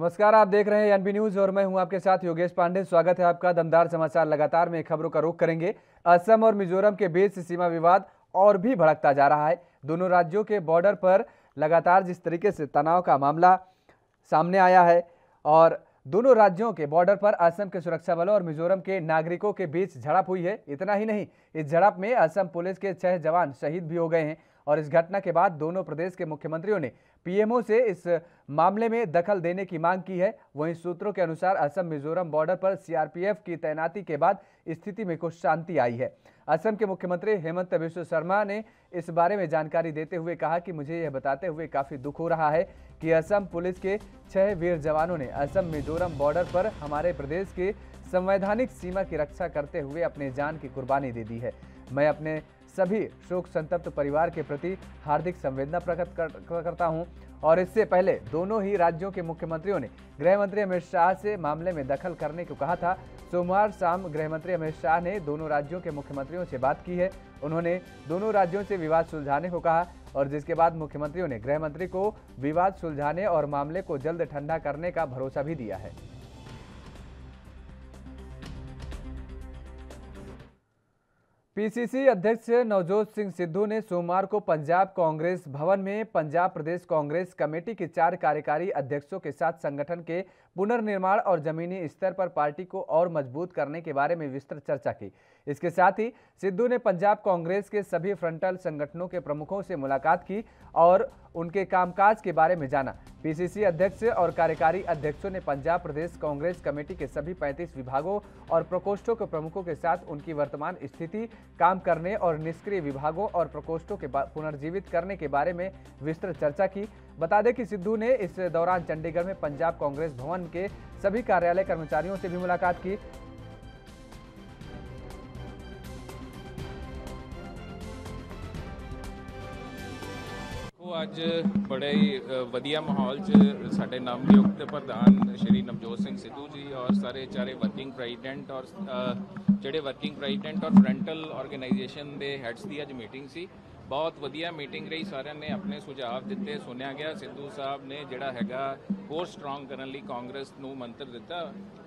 नमस्कार, आप देख रहे हैं एनबी न्यूज और मैं हूं आपके साथ योगेश पांडे। स्वागत है आपका दमदार समाचार लगातार में खबरों का रुख करेंगे। असम और मिजोरम के बीच सीमा विवाद और भी भड़कता जा रहा है। दोनों राज्यों के बॉर्डर पर लगातार जिस तरीके से तनाव का मामला सामने आया है और दोनों राज्यों के बॉर्डर पर असम के सुरक्षा बलों और मिजोरम के नागरिकों के बीच झड़प हुई है। इतना ही नहीं, इस झड़प में असम पुलिस के 6 जवान शहीद भी हो गए हैं और इस घटना के बाद दोनों प्रदेश के मुख्यमंत्रियों ने पीएमओ से इस मामले में दखल देने की मांग की है। वहीं सूत्रों के अनुसार असम मिजोरम बॉर्डर पर सीआरपीएफ की तैनाती के बाद स्थिति में कुछ शांति आई है। असम के मुख्यमंत्री हेमंत बिस्वा शर्मा ने इस बारे में जानकारी देते हुए कहा कि मुझे यह बताते हुए काफी दुख हो रहा है कि असम पुलिस के 6 वीर जवानों ने असम मिजोरम बॉर्डर पर हमारे प्रदेश की संवैधानिक सीमा की रक्षा करते हुए अपने जान की कुर्बानी दे दी है। मैं अपने सभी शोक संतप्त परिवार के प्रति हार्दिक संवेदना प्रकट करता हूं। और इससे पहले दोनों ही राज्यों के मुख्यमंत्रियों ने गृह मंत्री अमित शाह से मामले में दखल करने को कहा था। सोमवार शाम गृह मंत्री अमित शाह ने दोनों राज्यों के मुख्यमंत्रियों से बात की है। उन्होंने दोनों राज्यों से विवाद सुलझाने को कहा और जिसके बाद मुख्यमंत्रियों ने गृह मंत्री को विवाद सुलझाने और मामले को जल्द ठंडा करने का भरोसा भी दिया है। पीसीसी अध्यक्ष नवजोत सिंह सिद्धू ने सोमवार को पंजाब कांग्रेस भवन में पंजाब प्रदेश कांग्रेस कमेटी के 4 कार्यकारी अध्यक्षों के साथ संगठन के पुनर्निर्माण और जमीनी स्तर पर पार्टी को और मजबूत करने के बारे में विस्तृत चर्चा की। इसके साथ ही सिद्धू ने पंजाब कांग्रेस के सभी फ्रंटल संगठनों के प्रमुखों से मुलाकात की और उनके कामकाज के बारे में जाना। पीसीसी अध्यक्ष और कार्यकारी अध्यक्षों ने पंजाब प्रदेश कांग्रेस कमेटी के सभी 35 विभागों और प्रकोष्ठों के प्रमुखों के साथ उनकी वर्तमान स्थिति, काम करने और निष्क्रिय विभागों और प्रकोष्ठों के पुनर्जीवित करने के बारे में विस्तृत चर्चा की। बता दें कि सिद्धू ने इस दौरान चंडीगढ़ में पंजाब कांग्रेस भवन के सभी कार्यालय कर्मचारियों से भी मुलाकात की। ਅੱਜ बड़े ही वधिया माहौल च साडे नवनियुक्त प्रधान श्री नवजोत सिंह सिद्धू जी और सारे चारे वर्किंग प्रेजिडेंट और ਜਿਹੜੇ वर्किंग प्रेजिडेंट और फ्रंटल ऑर्गेनाइजेशन के हैड्स की अज मीटिंग सी। बहुत वधिया मीटिंग रही, सारे ने अपने सुझाव दिते, सुनिया गया। सिद्धू साहब ने जिहड़ा हैगा होर स्ट्रोंग करने लई कांग्रेस नूं मंत्र दिता,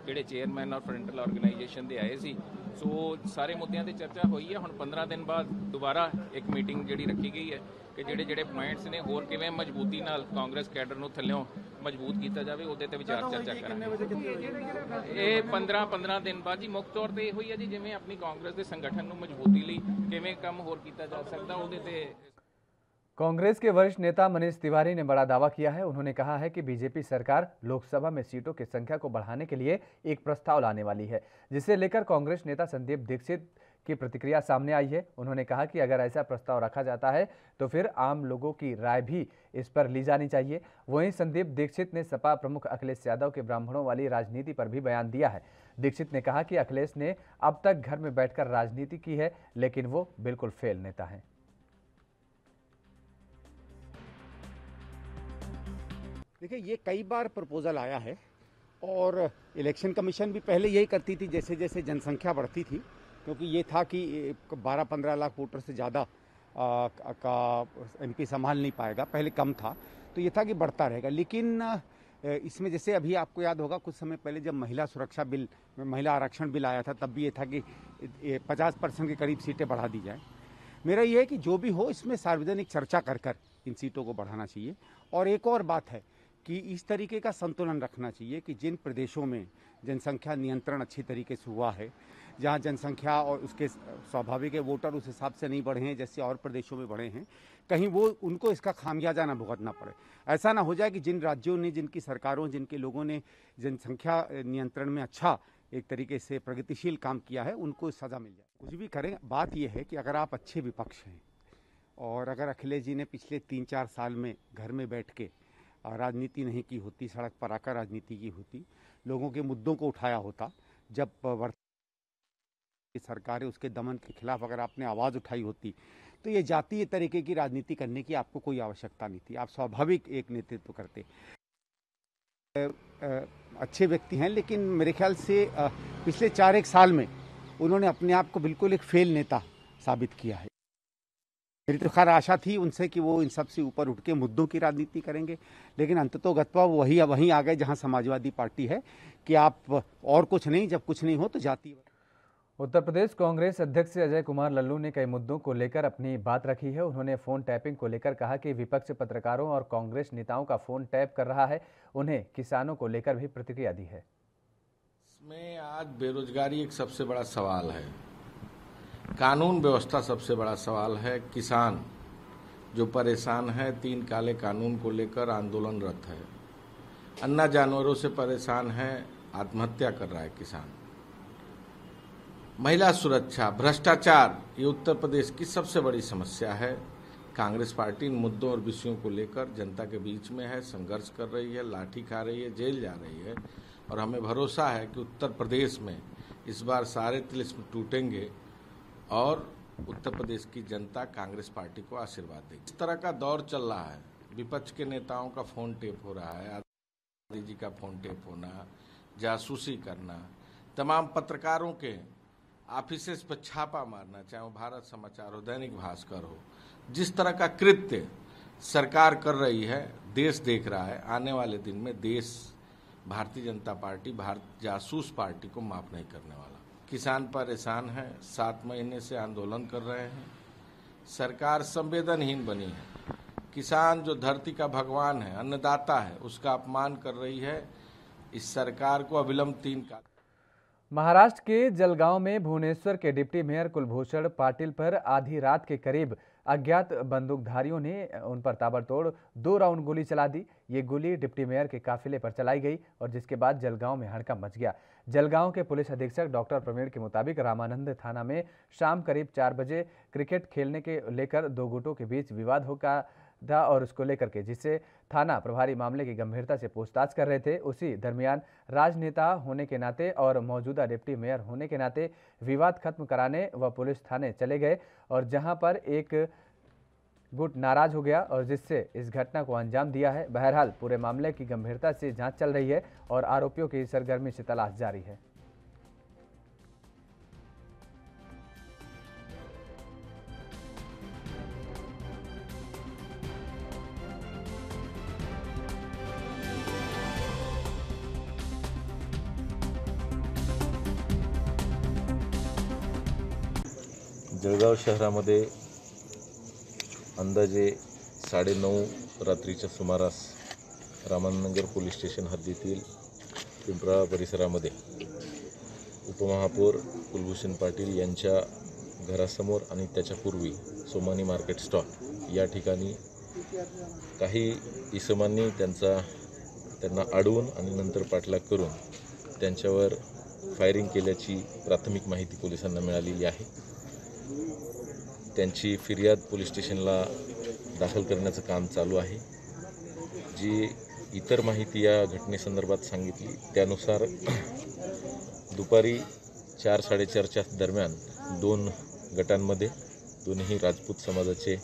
जिहड़े चेयरमैन और फ्रंटल ऑर्गेनाइजेशन दे आए सी। सो सारे मुद्दों की चर्चा हुई है। हुण 15 दिन बाद दोबारा एक मीटिंग जिहड़ी रखी गई है कि जिहड़े जिहड़े पॉइंट्स ने होर किवें मजबूती नाल कांग्रेस कैडर नूं थल्लों मजबूत किया जाए, उहदे ते विचार चर्चा करांगे। ये 15 दिन बाद जी मुख्य तौर पर यही है जी, जिवें अपनी कांग्रेस के संगठन नूं मजबूती लई किवें काम होर किया जा सकदा, उहदे ते। कांग्रेस के वरिष्ठ नेता मनीष तिवारी ने बड़ा दावा किया है। उन्होंने कहा है कि बीजेपी सरकार लोकसभा में सीटों की संख्या को बढ़ाने के लिए एक प्रस्ताव लाने वाली है, जिसे लेकर कांग्रेस नेता संदीप दीक्षित की प्रतिक्रिया सामने आई है। उन्होंने कहा कि अगर ऐसा प्रस्ताव रखा जाता है तो फिर आम लोगों की राय भी इस पर ली जानी चाहिए। वहीं संदीप दीक्षित ने सपा प्रमुख अखिलेश यादव के ब्राह्मणों वाली राजनीति पर भी बयान दिया है। दीक्षित ने कहा कि अखिलेश ने अब तक घर में बैठकर राजनीति की है, लेकिन वो बिल्कुल फेल नेता है। देखिए, ये कई बार प्रपोजल आया है और इलेक्शन कमीशन भी पहले यही करती थी जैसे जैसे जनसंख्या बढ़ती थी, क्योंकि ये था कि 12-15 लाख वोटर से ज़्यादा का एमपी संभाल नहीं पाएगा। पहले कम था तो ये था कि बढ़ता रहेगा। लेकिन इसमें जैसे अभी आपको याद होगा कुछ समय पहले जब महिला सुरक्षा बिल, महिला आरक्षण बिल आया था, तब भी ये था कि 50% के करीब सीटें बढ़ा दी जाए। मेरा ये है कि जो भी हो इसमें सार्वजनिक चर्चा कर इन सीटों को बढ़ाना चाहिए। और एक और बात है कि इस तरीके का संतुलन रखना चाहिए कि जिन प्रदेशों में जनसंख्या नियंत्रण अच्छी तरीके से हुआ है, जहां जनसंख्या और उसके स्वाभाविक वोटर उस हिसाब से नहीं बढ़े हैं जैसे और प्रदेशों में बढ़े हैं, कहीं वो उनको इसका खामियाजा ना भुगतना पड़े। ऐसा ना हो जाए कि जिन राज्यों ने, जिनकी सरकारों, जिनके लोगों ने जनसंख्या नियंत्रण में अच्छा एक तरीके से प्रगतिशील काम किया है, उनको सज़ा मिल जाए। कुछ भी करें, बात यह है कि अगर आप अच्छे विपक्ष हैं और अगर अखिलेश जी ने पिछले 3-4 साल में घर में बैठ के राजनीति नहीं की होती, सड़क पर आकर राजनीति की होती, लोगों के मुद्दों को उठाया होता, जब सरकार है उसके दमन के खिलाफ अगर आपने आवाज़ उठाई होती, तो ये जातीय तरीके की राजनीति करने की आपको कोई आवश्यकता नहीं थी। आप स्वाभाविक एक नेतृत्व करते। अच्छे व्यक्ति हैं, लेकिन मेरे ख्याल से पिछले 4-1 साल में उन्होंने अपने आप को बिल्कुल एक फेल नेता साबित किया है। मेरी तो खैर आशा थी उनसे कि वो इन सब से ऊपर उठ के मुद्दों की राजनीति करेंगे, लेकिन अंततोगत्वा वहीं आ गए जहां समाजवादी पार्टी है कि आप और कुछ नहीं, जब कुछ नहीं हो तो जाति। उत्तर प्रदेश कांग्रेस अध्यक्ष अजय कुमार लल्लू ने कई मुद्दों को लेकर अपनी बात रखी है। उन्होंने फोन टैपिंग को लेकर कहा कि विपक्ष पत्रकारों और कांग्रेस नेताओं का फोन टैप कर रहा है। उन्हें किसानों को लेकर भी प्रतिक्रिया दी है। इसमें आज बेरोजगारी एक सबसे बड़ा सवाल है, कानून व्यवस्था सबसे बड़ा सवाल है। किसान जो परेशान है, 3 काले कानून को लेकर आंदोलनरत है, अन्ना जानवरों से परेशान है, आत्महत्या कर रहा है किसान। महिला सुरक्षा, भ्रष्टाचार, ये उत्तर प्रदेश की सबसे बड़ी समस्या है। कांग्रेस पार्टी इन मुद्दों और विषयों को लेकर जनता के बीच में है, संघर्ष कर रही है, लाठी खा रही है, जेल जा रही है, और हमें भरोसा है कि उत्तर प्रदेश में इस बार सारे तिलिस्म टूटेंगे और उत्तर प्रदेश की जनता कांग्रेस पार्टी को आशीर्वाद देगी। इस तरह का दौर चल रहा है, विपक्ष के नेताओं का फोन टेप हो रहा है, आदित्य जी का फोन टेप होना, जासूसी करना, तमाम पत्रकारों के ऑफिसेस पर छापा मारना, चाहे वो भारत समाचार हो, दैनिक भास्कर हो, जिस तरह का कृत्य सरकार कर रही है, देश देख रहा है। आने वाले दिन में देश भारतीय जनता पार्टी, भारत जासूस पार्टी को माफ नहीं करने वाला। किसान परेशान है, 7 महीने से आंदोलन कर रहे हैं, सरकार संवेदनहीन बनी है। किसान जो धरती का भगवान है, अन्नदाता है, उसका अपमान कर रही है। इस सरकार को अविलंब 3 का। महाराष्ट्र के जलगांव में भुवनेश्वर के डिप्टी मेयर कुलभूषण पाटिल पर आधी रात के करीब अज्ञात बंदूकधारियों ने उन पर ताबड़तोड़ 2 राउंड गोली चला दी। ये गोली डिप्टी मेयर के काफिले पर चलाई गई और जिसके बाद जलगांव में हड़कंप मच गया। जलगांव के पुलिस अधीक्षक डॉक्टर प्रवीण के मुताबिक रामानंद थाना में शाम करीब 4 बजे क्रिकेट खेलने के लेकर 2 गुटों के बीच विवाद होगा था और उसको लेकर के जिससे थाना प्रभारी मामले की गंभीरता से पूछताछ कर रहे थे। उसी दरमियान राजनेता होने के नाते और मौजूदा डिप्टी मेयर होने के नाते विवाद खत्म कराने वह पुलिस थाने चले गए और जहां पर एक गुट नाराज हो गया और जिससे इस घटना को अंजाम दिया है। बहरहाल पूरे मामले की गंभीरता से जांच चल रही है और आरोपियों की सरगर्मी से तलाश जारी है। जळगाव शहरामध्ये अंदाजे 9:30 रात्रीच्या सुमारास रामानंदनगर पोलीस स्टेशन हद्दीतील पिंपळा परिसरामध्ये उपमहापौर कुलभूषण पाटील यांच्या घरासमोर आणि त्याच्यापूर्वी सोमानी मार्केट स्टॉल या ठिकाणी काही इसमांनी त्यांना अडवून आणि नंतर पाठलाग करून त्यांच्यावर फायरिंग केल्याची प्राथमिक माहिती पोलिसांना मिळालेली आहे। त्यांची फिर्याद पोलीस स्टेशनला दाखल करण्याचं काम चालू आहे। जी इतर माहिती या घटनेसंदर्भात सांगितली त्यानुसार दुपारी 4-4:30च्या दरम्यान 2 गटांमध्ये दोन्ही राजपूत समाजाचे।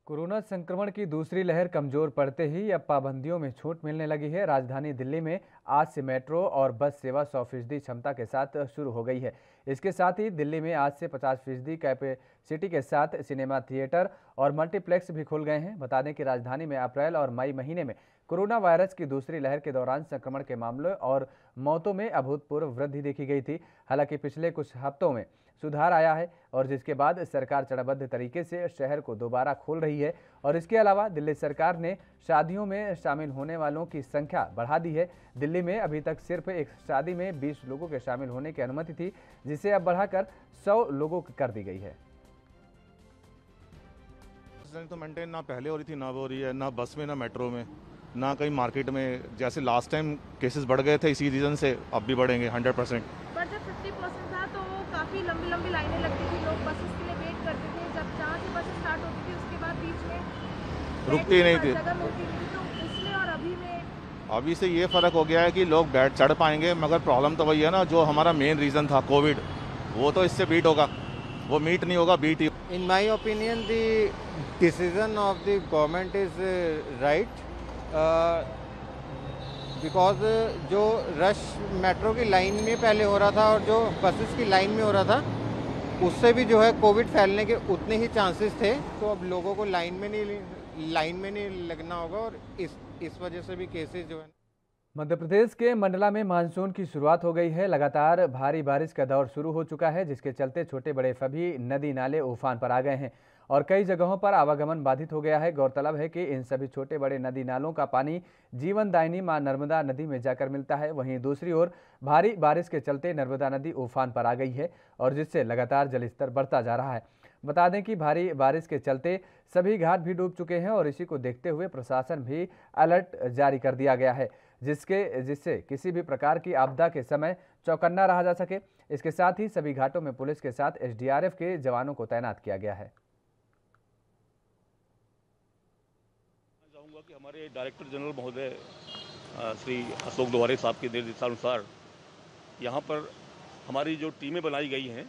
कोरोना संक्रमण की दूसरी लहर कमजोर पड़ते ही अब पाबंदियों में छूट मिलने लगी है। राजधानी दिल्ली में आज से मेट्रो और बस सेवा 100% क्षमता के साथ शुरू हो गई है। इसके साथ ही दिल्ली में आज से 50% कैपेसिटी के साथ सिनेमा थिएटर और मल्टीप्लेक्स भी खुल गए हैं। बता दें कि राजधानी में अप्रैल और मई महीने में कोरोना वायरस की दूसरी लहर के दौरान संक्रमण के मामलों और मौतों में अभूतपूर्व वृद्धि देखी गई थी। हालांकि पिछले कुछ हफ्तों में सुधार आया है और जिसके बाद सरकार चरणबद्ध तरीके से शहर को दोबारा खोल रही है। और इसके अलावा दिल्ली सरकार ने शादियों में शामिल होने वालों की संख्या बढ़ा दी है। दिल्ली में अभी तक सिर्फ एक शादी में 20 लोगों के शामिल होने की अनुमति थी, जिसे अब बढ़ाकर 100 लोगों की कर दी गई है। तो मेंटेन ना पहले हो रही थी, ना हो रही है, ना बस में, ना मेट्रो में, ना कहीं मार्केट में। जैसे लास्ट टाइम केसेस बढ़ गए थे इसी रीजन से, अब भी बढ़ेंगे 100%। पर जब 50% था तो काफ़ी लंबी लंबी लाइनें लगती थी, लोग बसेस के लिए वेट करते थे। जब जहाँ से बसेस स्टार्ट होती थी उसके बाद बीच में रुकती नहीं थी, जगह मिलती थी। तो इसमें और अभी में अभी से ये फ़र्क हो गया है कि लोग बैठ चढ़ पाएंगे, मगर प्रॉब्लम तो वही है ना, जो हमारा मेन रीज़न था कोविड, वो तो इससे बीट होगा, वो मीट नहीं होगा, बीट ही। In my opinion, the decision of the government is right, because जो रश मेट्रो की लाइन में पहले हो रहा था और जो बसेस की लाइन में हो रहा था, उससे भी जो है कोविड फैलने के उतने ही चांसेस थे। तो अब लोगों को लाइन में नहीं लगना होगा और इस वजह से भी केसेस जो है। मध्य प्रदेश के मंडला में मानसून की शुरुआत हो गई है। लगातार भारी बारिश का दौर शुरू हो चुका है, जिसके चलते छोटे बड़े सभी नदी नाले उफान पर आ गए हैं और कई जगहों पर आवागमन बाधित हो गया है। गौरतलब है कि इन सभी छोटे बड़े नदी नालों का पानी जीवनदायिनी मां नर्मदा नदी में जाकर मिलता है। वहीं दूसरी ओर भारी बारिश के चलते नर्मदा नदी उफान पर आ गई है और जिससे लगातार जलस्तर बढ़ता जा रहा है। बता दें कि भारी बारिश के चलते सभी घाट भी डूब चुके हैं और इसी को देखते हुए प्रशासन भी अलर्ट जारी कर दिया गया है, जिससे किसी भी प्रकार की आपदा के समय चौकन्ना रहा जा सके। इसके साथ ही सभी घाटों में पुलिस के साथ एसडीआरएफ के जवानों को तैनात किया गया है। चाहूँगा कि हमारे डायरेक्टर जनरल महोदय श्री अशोक द्वारे साहब के निर्देशानुसार यहाँ पर हमारी जो टीमें बनाई गई हैं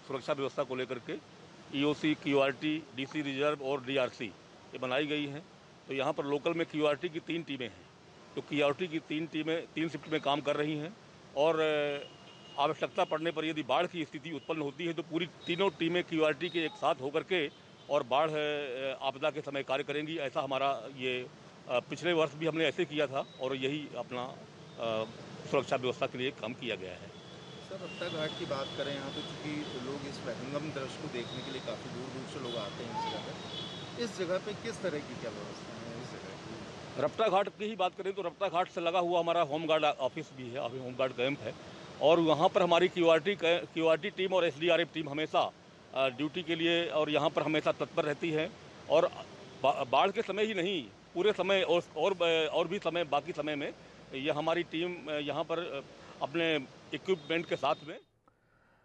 सुरक्षा व्यवस्था को लेकर के ईओसी, क्यूआरटी, डीसी रिजर्व और डीआरसी ये बनाई गई हैं। तो यहाँ पर लोकल में क्यूआरटी की 3 टीमें हैं। तो क्यूआरटी की 3 टीमें 3 शिफ्ट में काम कर रही हैं और आवश्यकता पड़ने पर यदि बाढ़ की स्थिति उत्पन्न होती है तो पूरी तीनों टीमें क्यूआरटी के एक साथ होकर के और बाढ़ आपदा के समय कार्य करेंगी। ऐसा हमारा ये पिछले वर्ष भी हमने ऐसे किया था और यही अपना सुरक्षा व्यवस्था के लिए काम किया गया है। सर, रफ्ता घाट की बात करें यहाँ पे, चूँकि लोग इस विहंगम दृश्य को देखने के लिए काफ़ी दूर दूर से लोग आते हैं इस जगह पे किस तरह की क्या व्यवस्था है इस जगह की? रफ्ता घाट की ही बात करें तो रफ्ता घाट से लगा हुआ हमारा होमगार्ड ऑफिस भी है, अभी होमगार्ड कैंप है और वहाँ पर हमारी क्यूआरटी टीम और एसडीआरएफ टीम हमेशा ड्यूटी के लिए और यहाँ पर हमेशा तत्पर रहती है और बाढ़ के समय ही नहीं पूरे समय और भी समय बाकी समय में ये हमारी टीम यहाँ पर अपने इक्विपमेंट के साथ में।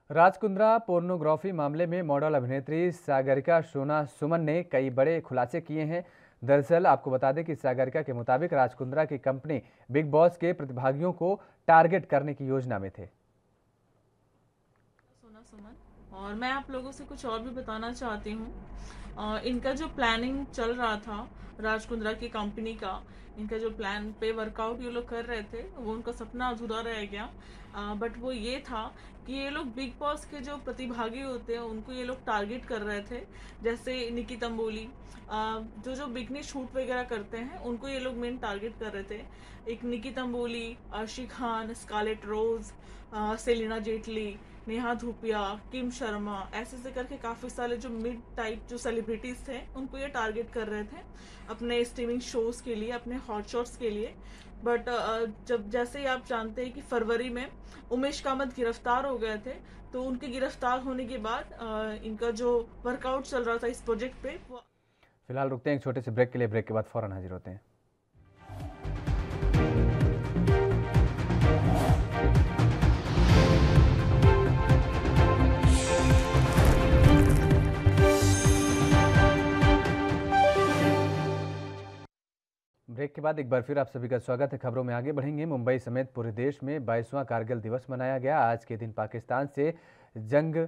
राजकुंद्रा पोर्नोग्राफी मामले में मॉडल अभिनेत्री सागरिका सोना सुमन ने कई बड़े खुलासे किए हैं। दरअसल आपको बता दें कि सागरिका के मुताबिक राजकुंद्रा की कंपनी बिग बॉस के प्रतिभागियों को टारगेट करने की योजना में थे। सोना सुमन और मैं आप लोगों से कुछ और भी बताना चाहती हूँ। इनका जो प्लानिंग चल रहा था राजकुंद्रा की कंपनी का, इनका जो प्लान पे वर्कआउट ये लोग कर रहे थे वो उनका सपना अधूरा रह गया। बट वो ये था कि ये लोग बिग बॉस के जो प्रतिभागी होते हैं उनको ये लोग टारगेट कर रहे थे। जैसे निकी तंबोली जो बिकनी शूट वगैरह करते हैं उनको ये लोग मेन टारगेट कर रहे थे। एक निकी तंबोली, अर्शी खान, स्कारलेट रोज, सेलिना जेटली, नेहा धूपिया, किम शर्मा, ऐसे करके काफ़ी सारे जो मिड टाइप जो सेलिब्रिटीज़ थे उनको ये टारगेट कर रहे थे अपने स्ट्रीमिंग शोज़ के लिए, अपने हॉट शॉट्स के लिए। बट जब जैसे ही आप जानते हैं कि फरवरी में उमेश कामत गिरफ्तार हो गए थे तो उनके गिरफ्तार होने के बाद इनका जो वर्कआउट चल रहा था इस प्रोजेक्ट पे वो। फिलहाल रुकते हैं एक छोटे से ब्रेक के लिए। ब्रेक के बाद फौरन हाजिर होते हैं। ब्रेक के बाद एक बार फिर आप सभी का स्वागत है। खबरों में आगे बढ़ेंगे। मुंबई समेत पूरे देश में 22वां कारगिल दिवस मनाया गया। आज के दिन पाकिस्तान से जंग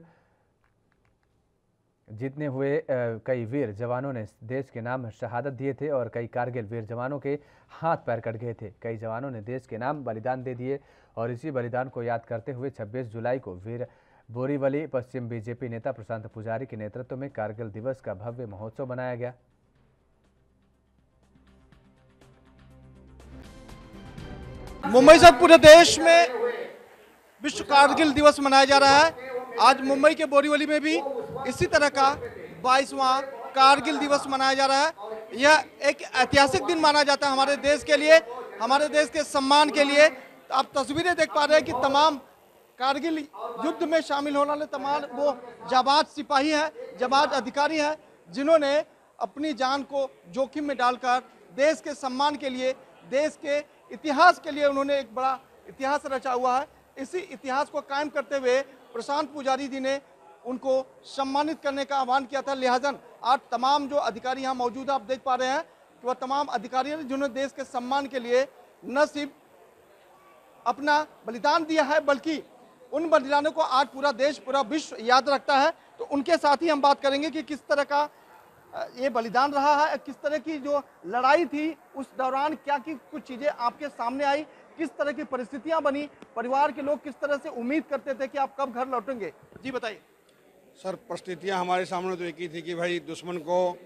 जीतने हुए कई वीर जवानों ने देश के नाम शहादत दिए थे और कई कारगिल वीर जवानों के हाथ पैर कट गए थे। कई जवानों ने देश के नाम बलिदान दे दिए और इसी बलिदान को याद करते हुए 26 जुलाई को वीर बोरीवली पश्चिम बीजेपी नेता प्रशांत पुजारी के नेतृत्व में कारगिल दिवस का भव्य महोत्सव मनाया गया। मुंबई से पूरे देश में विश्व कारगिल दिवस मनाया जा रहा है। आज मुंबई के बोरीवली में भी इसी तरह का 22वां कारगिल दिवस मनाया जा रहा है। यह एक ऐतिहासिक दिन माना जाता है हमारे देश के लिए, हमारे देश के सम्मान के लिए। आप तस्वीरें देख पा रहे हैं कि तमाम कारगिल युद्ध में शामिल होने वाले तमाम वो जाबाज सिपाही हैं, जाबाज अधिकारी हैं, जिन्होंने अपनी जान को जोखिम में डालकर देश के सम्मान के लिए, देश के इतिहास के लिए उन्होंने एक बड़ा इतिहास रचा हुआ है। इसी इतिहास को कायम करते हुए प्रशांत पुजारी जी ने उनको सम्मानित करने का आह्वान किया था। लिहाजा आज तमाम जो अधिकारी यहाँ मौजूद आप देख पा रहे हैं कि वह तमाम अधिकारी हैं जिन्होंने देश के सम्मान के लिए न सिर्फ अपना बलिदान दिया है बल्कि उन बलिदानों को आज पूरा देश, पूरा विश्व याद रखता है। तो उनके साथ ही हम बात करेंगे कि किस तरह का ये बलिदान रहा है, किस तरह की जो लड़ाई थी उस दौरान क्या की कुछ चीज़ें आपके सामने आई, किस तरह की परिस्थितियां बनी, परिवार के लोग किस तरह से उम्मीद करते थे कि आप कब घर लौटेंगे। जी बताइए। सर परिस्थितियाँ हमारे सामने तो एक ही थी कि भाई दुश्मन को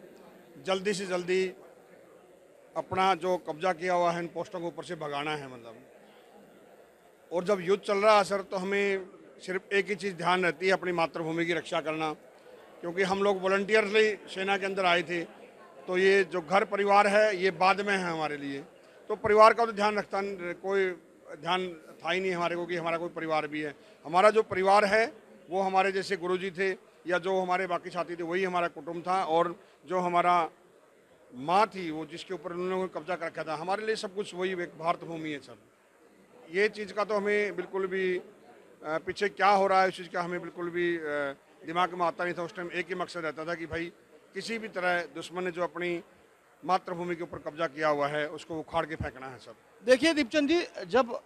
जल्दी से जल्दी अपना जो कब्जा किया हुआ है इन पोस्टों को ऊपर से भगाना है मतलब। और जब युद्ध चल रहा है सर तो हमें सिर्फ एक ही चीज़ ध्यान रहती है, अपनी मातृभूमि की रक्षा करना, क्योंकि हम लोग वॉलंटियरली सेना के अंदर आए थे। तो ये जो घर परिवार है ये बाद में है हमारे लिए, तो परिवार का तो ध्यान रखता कोई ध्यान था ही नहीं हमारे को कि हमारा कोई परिवार भी है। हमारा जो परिवार है वो हमारे जैसे गुरुजी थे या जो हमारे बाकी साथी थे वही हमारा कुटुंब था, और जो हमारा माँ थी वो जिसके ऊपर उन्होंने कब्जा कर रखा था, हमारे लिए सब कुछ वही एक भारत भूमि है सर। ये चीज़ का तो हमें बिल्कुल भी पीछे क्या हो रहा है इस चीज़ का हमें बिल्कुल भी दिमाग में आता नहीं था। उस टाइम एक ही मकसद रहता था कि भाई किसी भी तरह दुश्मन ने जो अपनी मातृभूमि के ऊपर कब्जा किया हुआ है उसको उखाड़ के फेंकना है सब। देखिए दीपचंद जी, जब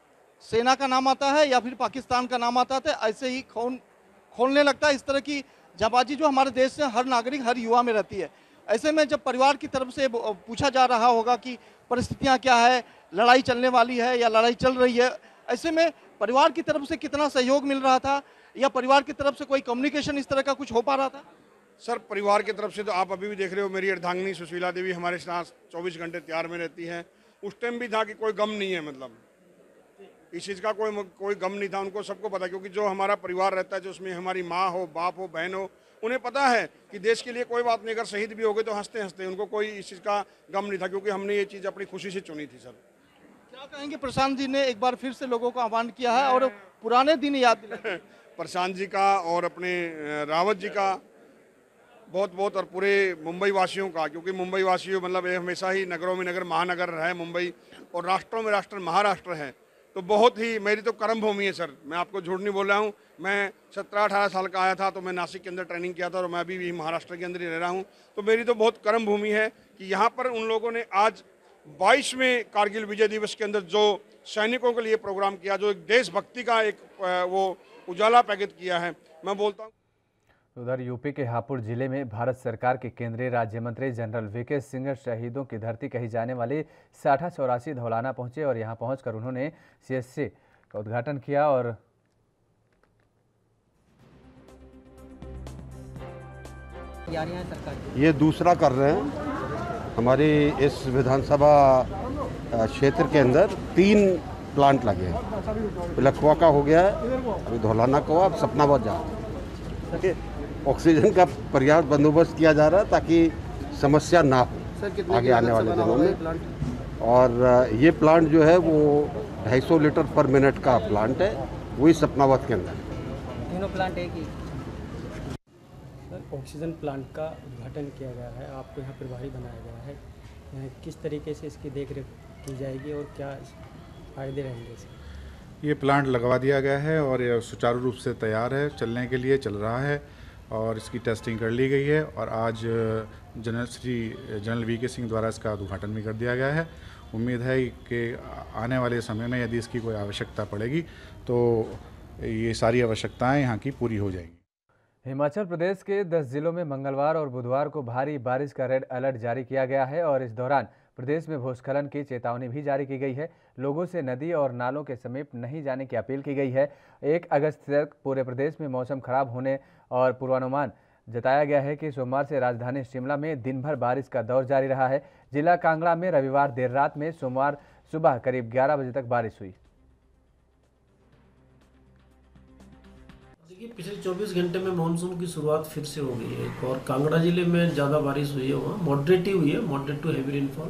सेना का नाम आता है या फिर पाकिस्तान का नाम आता है तो ऐसे ही खोलने लगता है। इस तरह की जाबाजी जो हमारे देश से हर नागरिक हर युवा में रहती है। ऐसे में जब परिवार की तरफ से पूछा जा रहा होगा कि परिस्थितियां क्या है, लड़ाई चलने वाली है या लड़ाई चल रही है, ऐसे में परिवार की तरफ से कितना सहयोग मिल रहा था या परिवार की तरफ से कोई कम्युनिकेशन इस तरह का कुछ हो पा रहा था? सर परिवार की तरफ से तो आप अभी भी देख रहे हो, मेरी अर्धांगिनी सुशीला देवी हमारे साथ 24 घंटे तैयार में रहती हैं। उस टाइम भी था कि कोई गम नहीं है, मतलब इस चीज़ का कोई गम नहीं था। उनको सबको पता, क्योंकि जो हमारा परिवार रहता है, जो उसमें हमारी माँ हो, बाप हो, बहन हो, उन्हें पता है कि देश के लिए कोई बात नहीं, अगर शहीद भी हो गए तो हंसते हंसते, उनको कोई इस चीज़ का गम नहीं था, क्योंकि हमने ये चीज़ अपनी खुशी से चुनी थी। सर क्या कहेंगे, प्रशांत जी ने एक बार फिर से लोगों को आह्वान किया है और पुराने दिन याद दिलाए। प्रशांत जी का और अपने रावत जी का बहुत बहुत, और पूरे मुंबई वासियों का, क्योंकि मुंबई वासियों मतलब हमेशा ही नगरों में नगर महानगर है मुंबई, और राष्ट्रों में राष्ट्र महाराष्ट्र है। तो बहुत ही मेरी तो कर्म भूमि है सर, मैं आपको झूठ नहीं बोल रहा हूँ। मैं 17-18 साल का आया था तो मैं नासिक के अंदर ट्रेनिंग किया था और मैं अभी भी महाराष्ट्र के अंदर ही रह रहा हूँ। तो मेरी तो बहुत कर्म भूमि है कि यहाँ पर उन लोगों ने आज 22वें कारगिल विजय दिवस के अंदर जो सैनिकों के लिए प्रोग्राम किया, जो एक देशभक्ति का एक वो उजाला पैकेट किया है, मैं बोलता हूँ। उधर यूपी के हापुड़ जिले में भारत सरकार के केंद्रीय राज्य मंत्री जनरल वीके सिंह शहीदों की धरती कही जाने वाली साठा चौरासी धौलाना पहुंचे और यहां पहुंचकर उन्होंने सीएससी का उद्घाटन किया और ये दूसरा कर रहे हैं। हमारी इस विधानसभा क्षेत्र के अंदर 3 प्लांट लगे हैं। लखवा का हो गया है, अभी धौलाना का हुआ, अब सपनाबाद जा रहा है। ऑक्सीजन का पर्याप्त बंदोबस्त किया जा रहा है ताकि समस्या ना हो आगे आने वाले दिनों में। और ये प्लांट जो है वो 250 लीटर पर मिनट का प्लांट है, वही सपनाबाद के अंदर। तीनों प्लांट एक ही। सर ऑक्सीजन प्लांट का उद्घाटन किया गया है, आपको यहाँ प्रभारी बनाया गया है, किस तरीके से इसकी देखरेख की जाएगी और क्या फायदे रहेंगे इसके? ये प्लांट लगवा दिया गया है और ये सुचारू रूप से तैयार है, चलने के लिए चल रहा है और इसकी टेस्टिंग कर ली गई है और आज जनरल वीके सिंह द्वारा इसका उद्घाटन भी कर दिया गया है। उम्मीद है कि आने वाले समय में यदि इसकी कोई आवश्यकता पड़ेगी तो ये सारी आवश्यकताएं यहाँ की पूरी हो जाएंगी। हिमाचल प्रदेश के 10 जिलों में मंगलवार और बुधवार को भारी बारिश का रेड अलर्ट जारी किया गया है और इस दौरान प्रदेश में भूस्खलन की चेतावनी भी जारी की गई है। लोगों से नदी और नालों के समीप नहीं जाने की अपील की गई है। 1 अगस्त तक पूरे प्रदेश में मौसम खराब होने और पूर्वानुमान जताया गया है कि सोमवार से राजधानी शिमला में दिन भर बारिश का दौर जारी रहा है। जिला कांगड़ा में रविवार देर रात में सोमवार सुबह करीब 11 बजे तक बारिश हुई। देखिए पिछले 24 घंटे में मानसून की शुरुआत फिर से हो गई है और कांगड़ा जिले में ज़्यादा बारिश हुई है, वहाँ मॉडरेट ही हुई है, moderate to heavy rainfall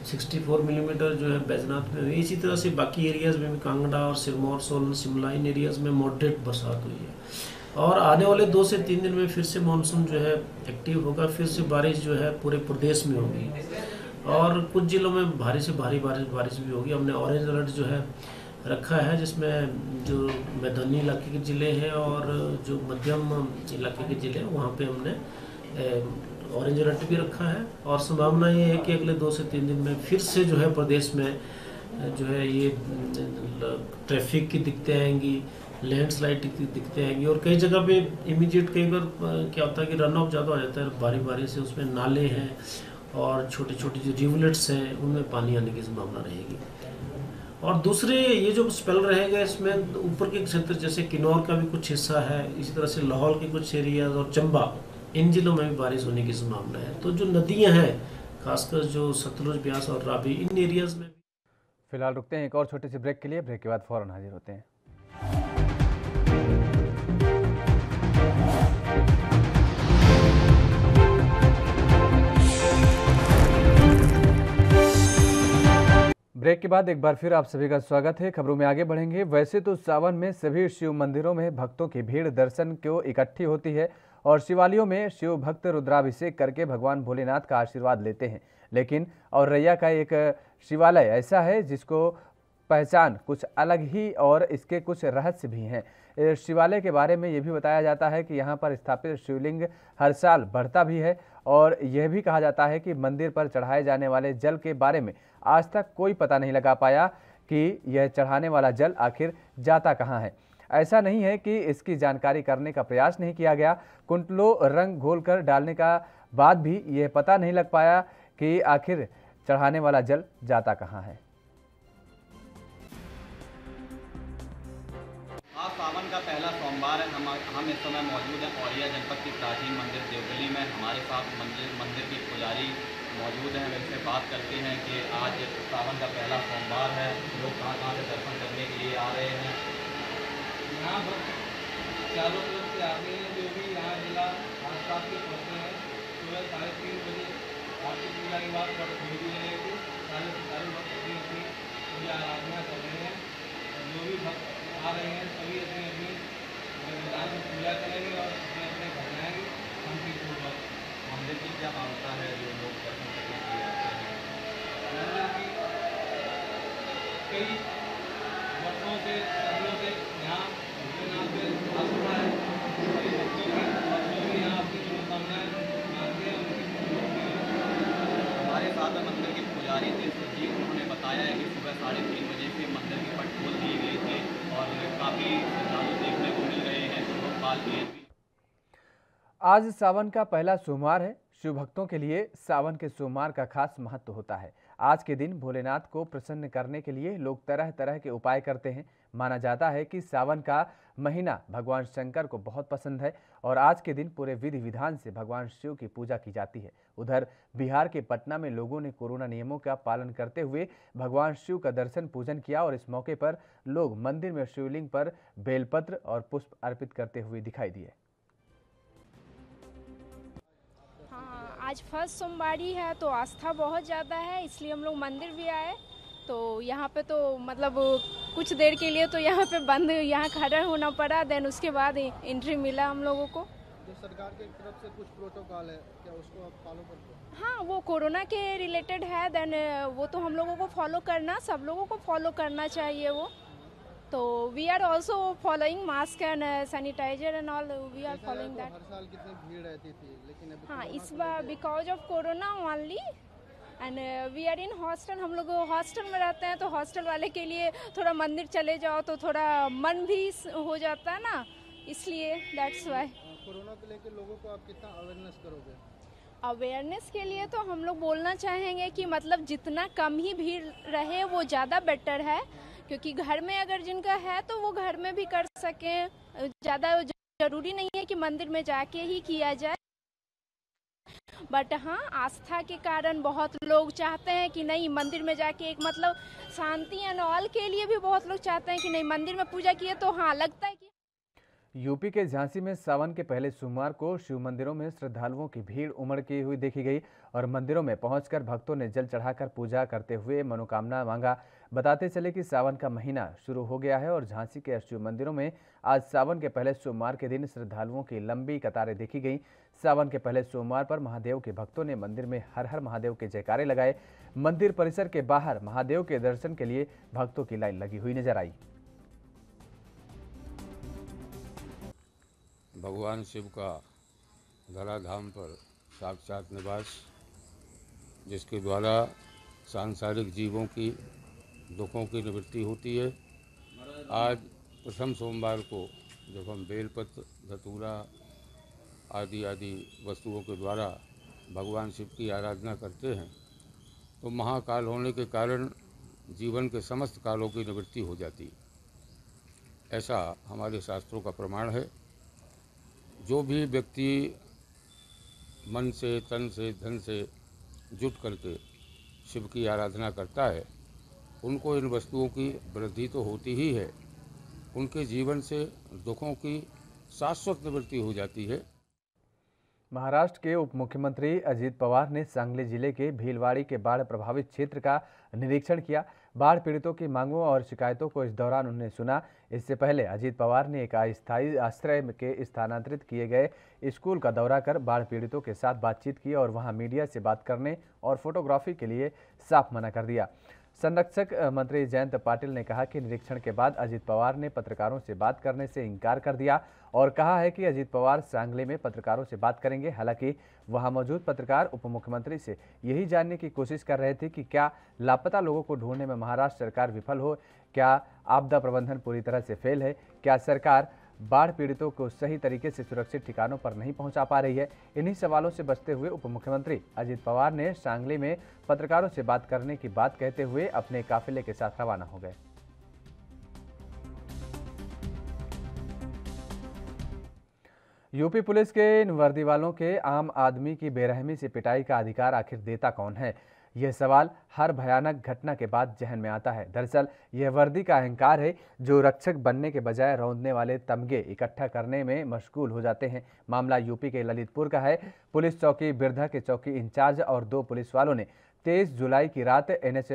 64 millimetre जो है बैजनाथ में हुई। इसी तरह से बाकी एरियाज़ में भी कांगड़ा और सिरमौर, सोलन, शिमला इन एरियाज़ में मॉडरेट बरसात हुई है और आने वाले 2 से 3 दिन में फिर से मानसून जो है एक्टिव होगा, फिर से बारिश जो है पूरे प्रदेश में होगी और कुछ जिलों में भारी से भारी बारिश भी होगी। हमने ऑरेंज अलर्ट जो है रखा है, जिसमें जो मैदानी इलाके के ज़िले हैं और जो मध्यम इलाके के ज़िले हैं वहाँ पे हमने ऑरेंज अलर्ट भी रखा है और संभावना ये है कि अगले 2 से 3 दिन में फिर से जो है प्रदेश में जो है ये ट्रैफिक की दिक्कतें आएंगी, लैंडस्लाइड की दिक्कतें आएंगी और कई जगह पे इमीडिएट कई बार क्या होता है कि रन ऑफ ज़्यादा हो जाता है भारी बारिश से, उसमें नाले हैं और छोटी छोटी जो रिवलेट्स हैं उनमें पानी आने की संभावना रहेगी। और दूसरे ये जो स्पेल रहेगा इसमें ऊपर के क्षेत्र जैसे किन्नौर का भी कुछ हिस्सा है, इसी तरह से लाहौल के कुछ एरियाज और चंबा, इन जिलों में भी बारिश होने की संभावना है। तो जो नदियां हैं खासकर जो सतलुज, ब्यास और रावी, इन एरियाज में। फिलहाल रुकते हैं एक और छोटे से ब्रेक के लिए। ब्रेक के बाद फौरन हाजिर होते हैं। ब्रेक के बाद एक बार फिर आप सभी का स्वागत है। खबरों में आगे बढ़ेंगे। वैसे तो सावन में सभी शिव मंदिरों में भक्तों की भीड़ दर्शन को इकट्ठी होती है और शिवालयों में शिव भक्त रुद्राभिषेक करके भगवान भोलेनाथ का आशीर्वाद लेते हैं। लेकिन औरैया का एक शिवालय ऐसा है जिसको पहचान कुछ अलग ही और इसके कुछ रहस्य भी हैं। इस शिवालय के बारे में ये भी बताया जाता है कि यहाँ पर स्थापित शिवलिंग हर साल बढ़ता भी है और यह भी कहा जाता है कि मंदिर पर चढ़ाए जाने वाले जल के बारे में आज तक कोई पता नहीं लगा पाया कि यह चढ़ाने वाला जल आखिर जाता कहाँ है। ऐसा नहीं है कि इसकी जानकारी करने का प्रयास नहीं किया गया। कुंटलों रंग घोलकर डालने का बाद भी यह पता नहीं लग पाया कि आखिर चढ़ाने वाला जल जाता कहाँ है। आज सावन का पहला सोमवार है। हम इस समय मौजूद हैं औरैया जनपद की प्राचीन मंदिर देवगली में। हमारे साथ मंदिर के पुजारी मौजूद हैं। हम इनसे बात करते हैं कि आज सावन का पहला सोमवार है, लोग कहाँ से दर्शन करने के लिए आ रहे हैं। यहाँ पर चारों तरफ से आते हैं, जो भी यहाँ जिला आसपास के पहुँचते हैं। सुबह 3:30 बजे आरती पूजा के बाद मेरी रहेगी। सारे भक्त अपनी पूजा आराधना कर रहे हैं। जो भी भक्त आ रहे हैं सभी अपनी अपनी पूजा करेंगे और अपने अपने घर जाएंगे शांतिपूर्वक। मंदिर की क्या मान्यता है जो लोग दर्शन करने के लिए आते हैं? मंदिर की कई वर्षों से सदियों से यहाँ भोलेनाथ पे आस्था है। सभी भक्तों की और जो भी यहाँ अपनी मनोकामनाएं मांगते हैं उनकी पूरी होती है। हमारे साथ मंदिर के पुजारी थे जी, उन्होंने बताया है कि सुबह 3:30 बजे से मंदिर की पट खोल दी गई थी और काफ़ी श्रद्धालु देखने को मिल रहे हैं। लोकपाल भी आज सावन का पहला सोमवार है। शिव भक्तों के लिए सावन के सोमवार का खास महत्व होता है। आज के दिन भोलेनाथ को प्रसन्न करने के लिए लोग तरह तरह के उपाय करते हैं। माना जाता है कि सावन का महीना भगवान शंकर को बहुत पसंद है और आज के दिन पूरे विधि विधान से भगवान शिव की पूजा की जाती है। उधर बिहार के पटना में लोगों ने कोरोना नियमों का पालन करते हुए भगवान शिव का दर्शन पूजन किया और इस मौके पर लोग मंदिर में शिवलिंग पर बेलपत्र और पुष्प अर्पित करते हुए दिखाई दिए। आज फर्स्ट सोमवारी है तो आस्था बहुत ज़्यादा है, इसलिए हम लोग मंदिर भी आए। तो यहाँ पे तो मतलब कुछ देर के लिए तो यहाँ पे बंद यहाँ खड़ा होना पड़ा, देन उसके बाद एंट्री मिला हम लोगों को। जो सरकार की तरफ से कुछ प्रोटोकॉल है क्या उसको आप फॉलो करते हो? हाँ, वो कोरोना के रिलेटेड है, देन वो तो हम लोगों को फॉलो करना, सब लोगों को फॉलो करना चाहिए वो। तो we are also following mask and sanitiser and all, we are following that. हर साल कितनी भीड़ रहती थी लेकिन अभी हाँ, इस बार because of corona only and we are in hostel. हम लोग हॉस्टल में रहते हैं तो हॉस्टल वाले के लिए थोड़ा मंदिर चले जाओ तो थोड़ा मन भी हो जाता है ना, इसलिए दैट्स वाई। कोरोना को लेकर लोगों को आप कितना अवेयरनेस करोगे? अवेयरनेस के लिए तो हम लोग बोलना चाहेंगे कि मतलब जितना कम ही भीड़ रहे वो ज़्यादा बेटर है, क्योंकि घर में अगर जिनका है तो वो घर में भी कर सकें। ज़्यादा जरूरी नहीं है कि मंदिर में जाके ही किया जाए, बट हाँ आस्था के कारण बहुत लोग चाहते हैं कि नहीं मंदिर में जाके एक मतलब शांति एंड ऑल के लिए भी बहुत लोग चाहते हैं कि नहीं मंदिर में पूजा किए तो हाँ लगता है कि। यूपी के झांसी में सावन के पहले सोमवार को शिव मंदिरों में श्रद्धालुओं की भीड़ उमड़ती हुई देखी गई और मंदिरों में पहुंचकर भक्तों ने जल चढ़ाकर पूजा करते हुए मनोकामना मांगा। बताते चले कि सावन का महीना शुरू हो गया है और झांसी के शिव मंदिरों में आज सावन के पहले सोमवार के दिन श्रद्धालुओं की लंबी कतारें देखी गई। सावन के पहले सोमवार पर महादेव के भक्तों ने मंदिर में हर हर महादेव के जयकारे लगाए। मंदिर परिसर के बाहर महादेव के दर्शन के लिए भक्तों की लाइन लगी हुई नजर आई। भगवान शिव का धराधाम पर साक्षात निवास, जिसके द्वारा सांसारिक जीवों की दुखों की निवृत्ति होती है। आज प्रथम सोमवार को जब हम बेलपत्र, धतूरा आदि वस्तुओं के द्वारा भगवान शिव की आराधना करते हैं तो महाकाल होने के कारण जीवन के समस्त कालों की निवृत्ति हो जाती। ऐसा हमारे शास्त्रों का प्रमाण है। जो भी व्यक्ति मन से, तन से, धन से जुट करके शिव की आराधना करता है, उनको इन वस्तुओं की वृद्धि तो होती ही है, उनके जीवन से दुखों की शाश्वत निवृत्ति हो जाती है। महाराष्ट्र के उप मुख्यमंत्री अजीत पवार ने सांगली जिले के भीलवाड़ी के बाढ़ प्रभावित क्षेत्र का निरीक्षण किया। बाढ़ पीड़ितों की मांगों और शिकायतों को इस दौरान उन्होंने सुना। इससे पहले अजीत पवार ने एक अस्थायी आश्रय के स्थानांतरित किए गए स्कूल का दौरा कर बाढ़ पीड़ितों के साथ बातचीत की और वहां मीडिया से बात करने और फोटोग्राफी के लिए साफ मना कर दिया। संरक्षक मंत्री जयंत पाटिल ने कहा कि निरीक्षण के बाद अजीत पवार ने पत्रकारों से बात करने से इनकार कर दिया और कहा है कि अजीत पवार सांगली में पत्रकारों से बात करेंगे। हालांकि वहां मौजूद पत्रकार उप मुख्यमंत्री से यही जानने की कोशिश कर रहे थे कि क्या लापता लोगों को ढूंढने में महाराष्ट्र सरकार विफल हो, क्या आपदा प्रबंधन पूरी तरह से फेल है, क्या सरकार बाढ़ पीड़ितों को सही तरीके से सुरक्षित ठिकानों पर नहीं पहुंचा पा रही है। इन्हीं सवालों से बचते हुए उप मुख्यमंत्री अजीत पवार ने सांगली में पत्रकारों से बात करने की बात कहते हुए अपने काफिले के साथ रवाना हो गए। यूपी पुलिस के इन वर्दी वालों के आम आदमी की बेरहमी से पिटाई का अधिकार आखिर देता कौन है, यह सवाल हर भयानक घटना के बाद जहन में आता है। दरअसल यह वर्दी का अहंकार है जो रक्षक बनने के बजाय रौंदने वाले तमगे इकट्ठा करने में मशगूल हो जाते हैं। मामला यूपी के ललितपुर का है। पुलिस चौकी बिरधा के चौकी इंचार्ज और 2 पुलिस वालों ने 23 जुलाई की रात NH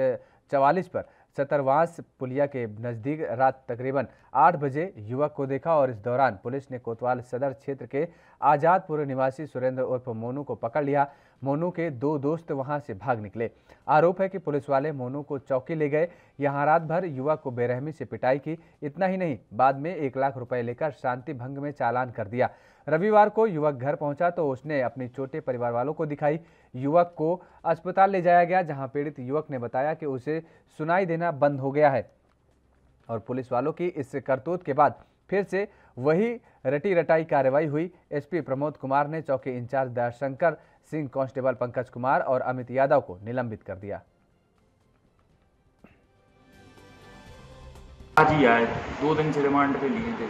44 पर सतरवास पुलिया के नज़दीक रात तकरीबन 8 बजे युवक को देखा और इस दौरान पुलिस ने कोतवाल सदर क्षेत्र के आजादपुर निवासी सुरेंद्र उर्फ मोनू को पकड़ लिया। मोनू के 2 दोस्त वहां से भाग निकले। आरोप है कि पुलिस वाले मोनू को चौकी ले गए, यहां रात भर युवक को बेरहमी से पिटाई की। इतना ही नहीं, बाद में 1 लाख रुपए लेकर शांति भंग में चालान कर दिया। रविवार को युवक घर पहुंचा तो उसने अपनी छोटे परिवार वालों को दिखाई। युवक को अस्पताल ले जाया गया, जहां पीड़ित युवक ने बताया कि उसे सुनाई देना बंद हो गया है और पुलिस वालों की इस करतूत के बाद फिर से वही रटी रटाई कार्रवाई हुई। एसपी प्रमोद कुमार ने चौकी इंचार्ज दयाशंकर सिंह, कांस्टेबल पंकज कुमार और अमित यादव को निलंबित कर दिया। आज ही आए, 2 दिन से रिमांड पे लिए थे।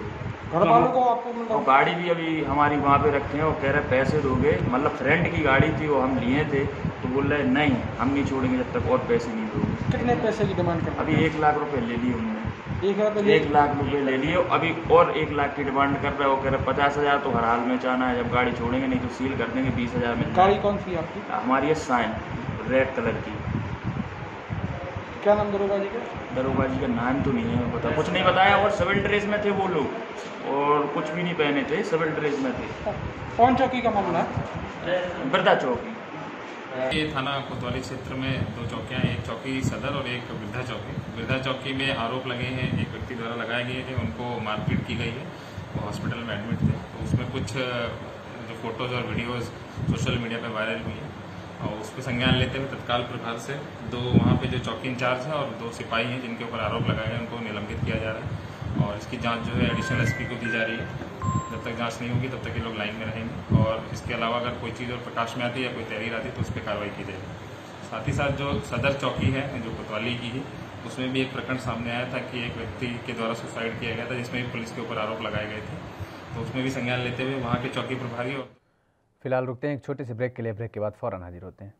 घर वालों को आपको और गाड़ी भी अभी हमारी वहाँ पे रखे हैं और कह रहे पैसे दोगे, मतलब फ्रेंड की गाड़ी थी वो हम लिए थे तो बोल रहे नहीं हम नहीं छोड़ेंगे जब तक और पैसे नहीं दोगे। कितने पैसे की डिमांड कर? अभी 1 लाख रुपए ले लिए उन्होंने। 1 लाख रुपए ले लिए, अभी और 1 लाख की डिमांड कर रहे हो। कह रहे 50,000 तो हर हाल में चाहना है, जब गाड़ी छोड़ेंगे नहीं तो सील कर देंगे 20,000 में। गाड़ी कौन सी आपकी? हमारी है साइन, रेड कलर की। क्या नाम दरोगा जी का? दरोगा जी का नाम तो नहीं है पता, कुछ नहीं बताया। और सिविल ड्रेस में थे वो लोग और कुछ भी नहीं पहने थे, सिविल ड्रेस में थे। कौन चौकी का मामला है? बिरधा चौकी। ये थाना कोतवाली क्षेत्र में 2 चौकियाँ, एक चौकी सदर और एक बिरधा चौकी। बिरधा चौकी में आरोप लगे हैं, एक व्यक्ति द्वारा लगाए गए थे, उनको मारपीट की गई है, वो हॉस्पिटल में एडमिट थे। तो उसमें कुछ जो फोटोज़ और वीडियोज़ सोशल मीडिया पर वायरल हुई हैं और उस पर संज्ञान लेते हुए तत्काल प्रभाव से 2 वहाँ पे जो चौकी इंचार्ज हैं और 2 सिपाही हैं जिनके ऊपर आरोप लगाए हैं उनको निलंबित किया जा रहा है और इसकी जांच जो है एडिशनल एसपी को दी जा रही है। जब तक जांच नहीं होगी तब तक ये लोग लाइन में रहेंगे और इसके अलावा अगर कोई चीज़ और प्रकाश में आती है या कोई तहरीर आती है तो उस पर कार्रवाई की जाएगी। साथ ही साथ जो सदर चौकी है जो कोतवाली की है उसमें भी एक प्रकरण सामने आया था कि एक व्यक्ति के द्वारा सुसाइड किया गया था जिसमें भी पुलिस के ऊपर आरोप लगाए गए थे, तो उसमें भी संज्ञान लेते हुए वहाँ के चौकी प्रभारी और फिलहाल रुकते हैं एक छोटे से ब्रेक के लिए। ब्रेक के बाद फौरन हाजिर होते हैं।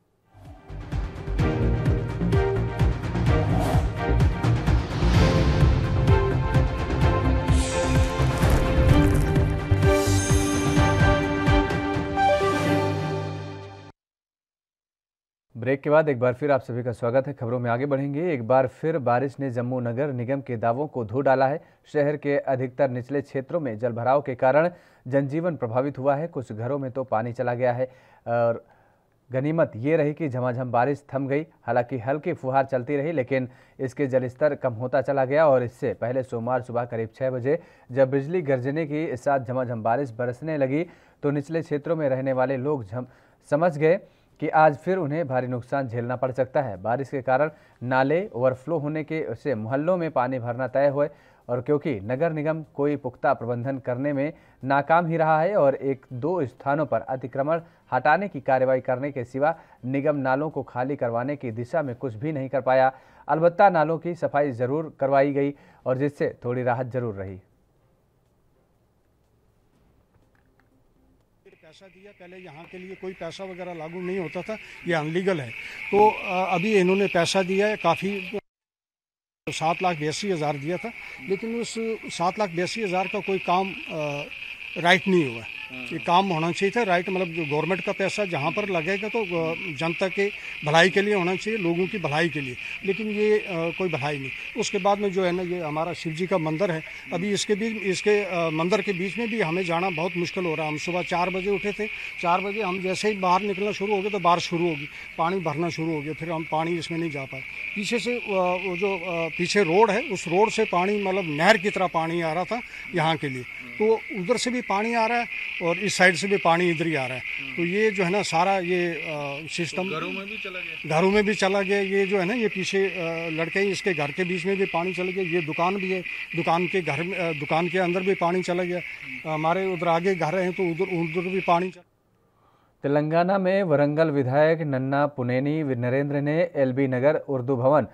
ब्रेक के बाद एक बार फिर आप सभी का स्वागत है। खबरों में आगे बढ़ेंगे। एक बार फिर बारिश ने जम्मू नगर निगम के दावों को धो डाला है। शहर के अधिकतर निचले क्षेत्रों में जलभराव के कारण जनजीवन प्रभावित हुआ है। कुछ घरों में तो पानी चला गया है और गनीमत ये रही कि झमाझम बारिश थम गई। हालांकि हल्की फुहार चलती रही लेकिन इसके जलस्तर कम होता चला गया और इससे पहले सोमवार सुबह करीब 6 बजे जब बिजली गरजने के साथ झमाझम बारिश बरसने लगी तो निचले क्षेत्रों में रहने वाले लोग समझ गए कि आज फिर उन्हें भारी नुकसान झेलना पड़ सकता है। बारिश के कारण नाले ओवरफ्लो होने के से मोहल्लों में पानी भरना तय हुए और क्योंकि नगर निगम कोई पुख्ता प्रबंधन करने में नाकाम ही रहा है और 1-2 स्थानों पर अतिक्रमण हटाने की कार्रवाई करने के सिवा निगम नालों को खाली करवाने की दिशा में कुछ भी नहीं कर पाया। अलबत्ता नालों की सफाई जरूर करवाई गई और जिससे थोड़ी राहत जरूर रही। पैसा दिया, पहले यहाँ के लिए कोई पैसा वगैरह लागू नहीं होता था, ये अनलीगल है। तो अभी इन्होंने पैसा दिया है, काफ़ी 7,82,000 दिया था, लेकिन उस 7,82,000 का कोई काम राइट नहीं हुआ। ये काम होना चाहिए था राइट, मतलब जो गवर्नमेंट का पैसा जहाँ पर लगेगा तो जनता के भलाई के लिए होना चाहिए, लोगों की भलाई के लिए, लेकिन ये कोई भलाई नहीं। उसके बाद में जो है ना, ये हमारा शिव जी का मंदिर है, अभी इसके मंदिर के बीच में भी हमें जाना बहुत मुश्किल हो रहा है। हम सुबह 4 बजे उठे थे, 4 बजे हम जैसे ही बाहर निकलना शुरू हो गया तो बारिश शुरू होगी, पानी भरना शुरू हो गया, फिर हम पानी इसमें नहीं जा पाए। पीछे से वो जो पीछे रोड है, उस रोड से पानी मतलब नहर की तरह पानी आ रहा था यहाँ के लिए, तो उधर से भी पानी आ रहा है और इस साइड से भी पानी इधर ही आ रहा है। तो ये जो है ना सारा ये सिस्टम घरों में भी चला गया। ये जो है ना, ये पीछे लड़के ही इसके घर के बीच में भी पानी चला गया। ये दुकान भी है, दुकान के अंदर भी पानी चला गया। हमारे उधर आगे घर हैं तो उधर भी पानी चला। तेलंगाना में वरंगल विधायक नन्ना पुनेनी नरेंद्र ने एलबी नगर उर्दू भवन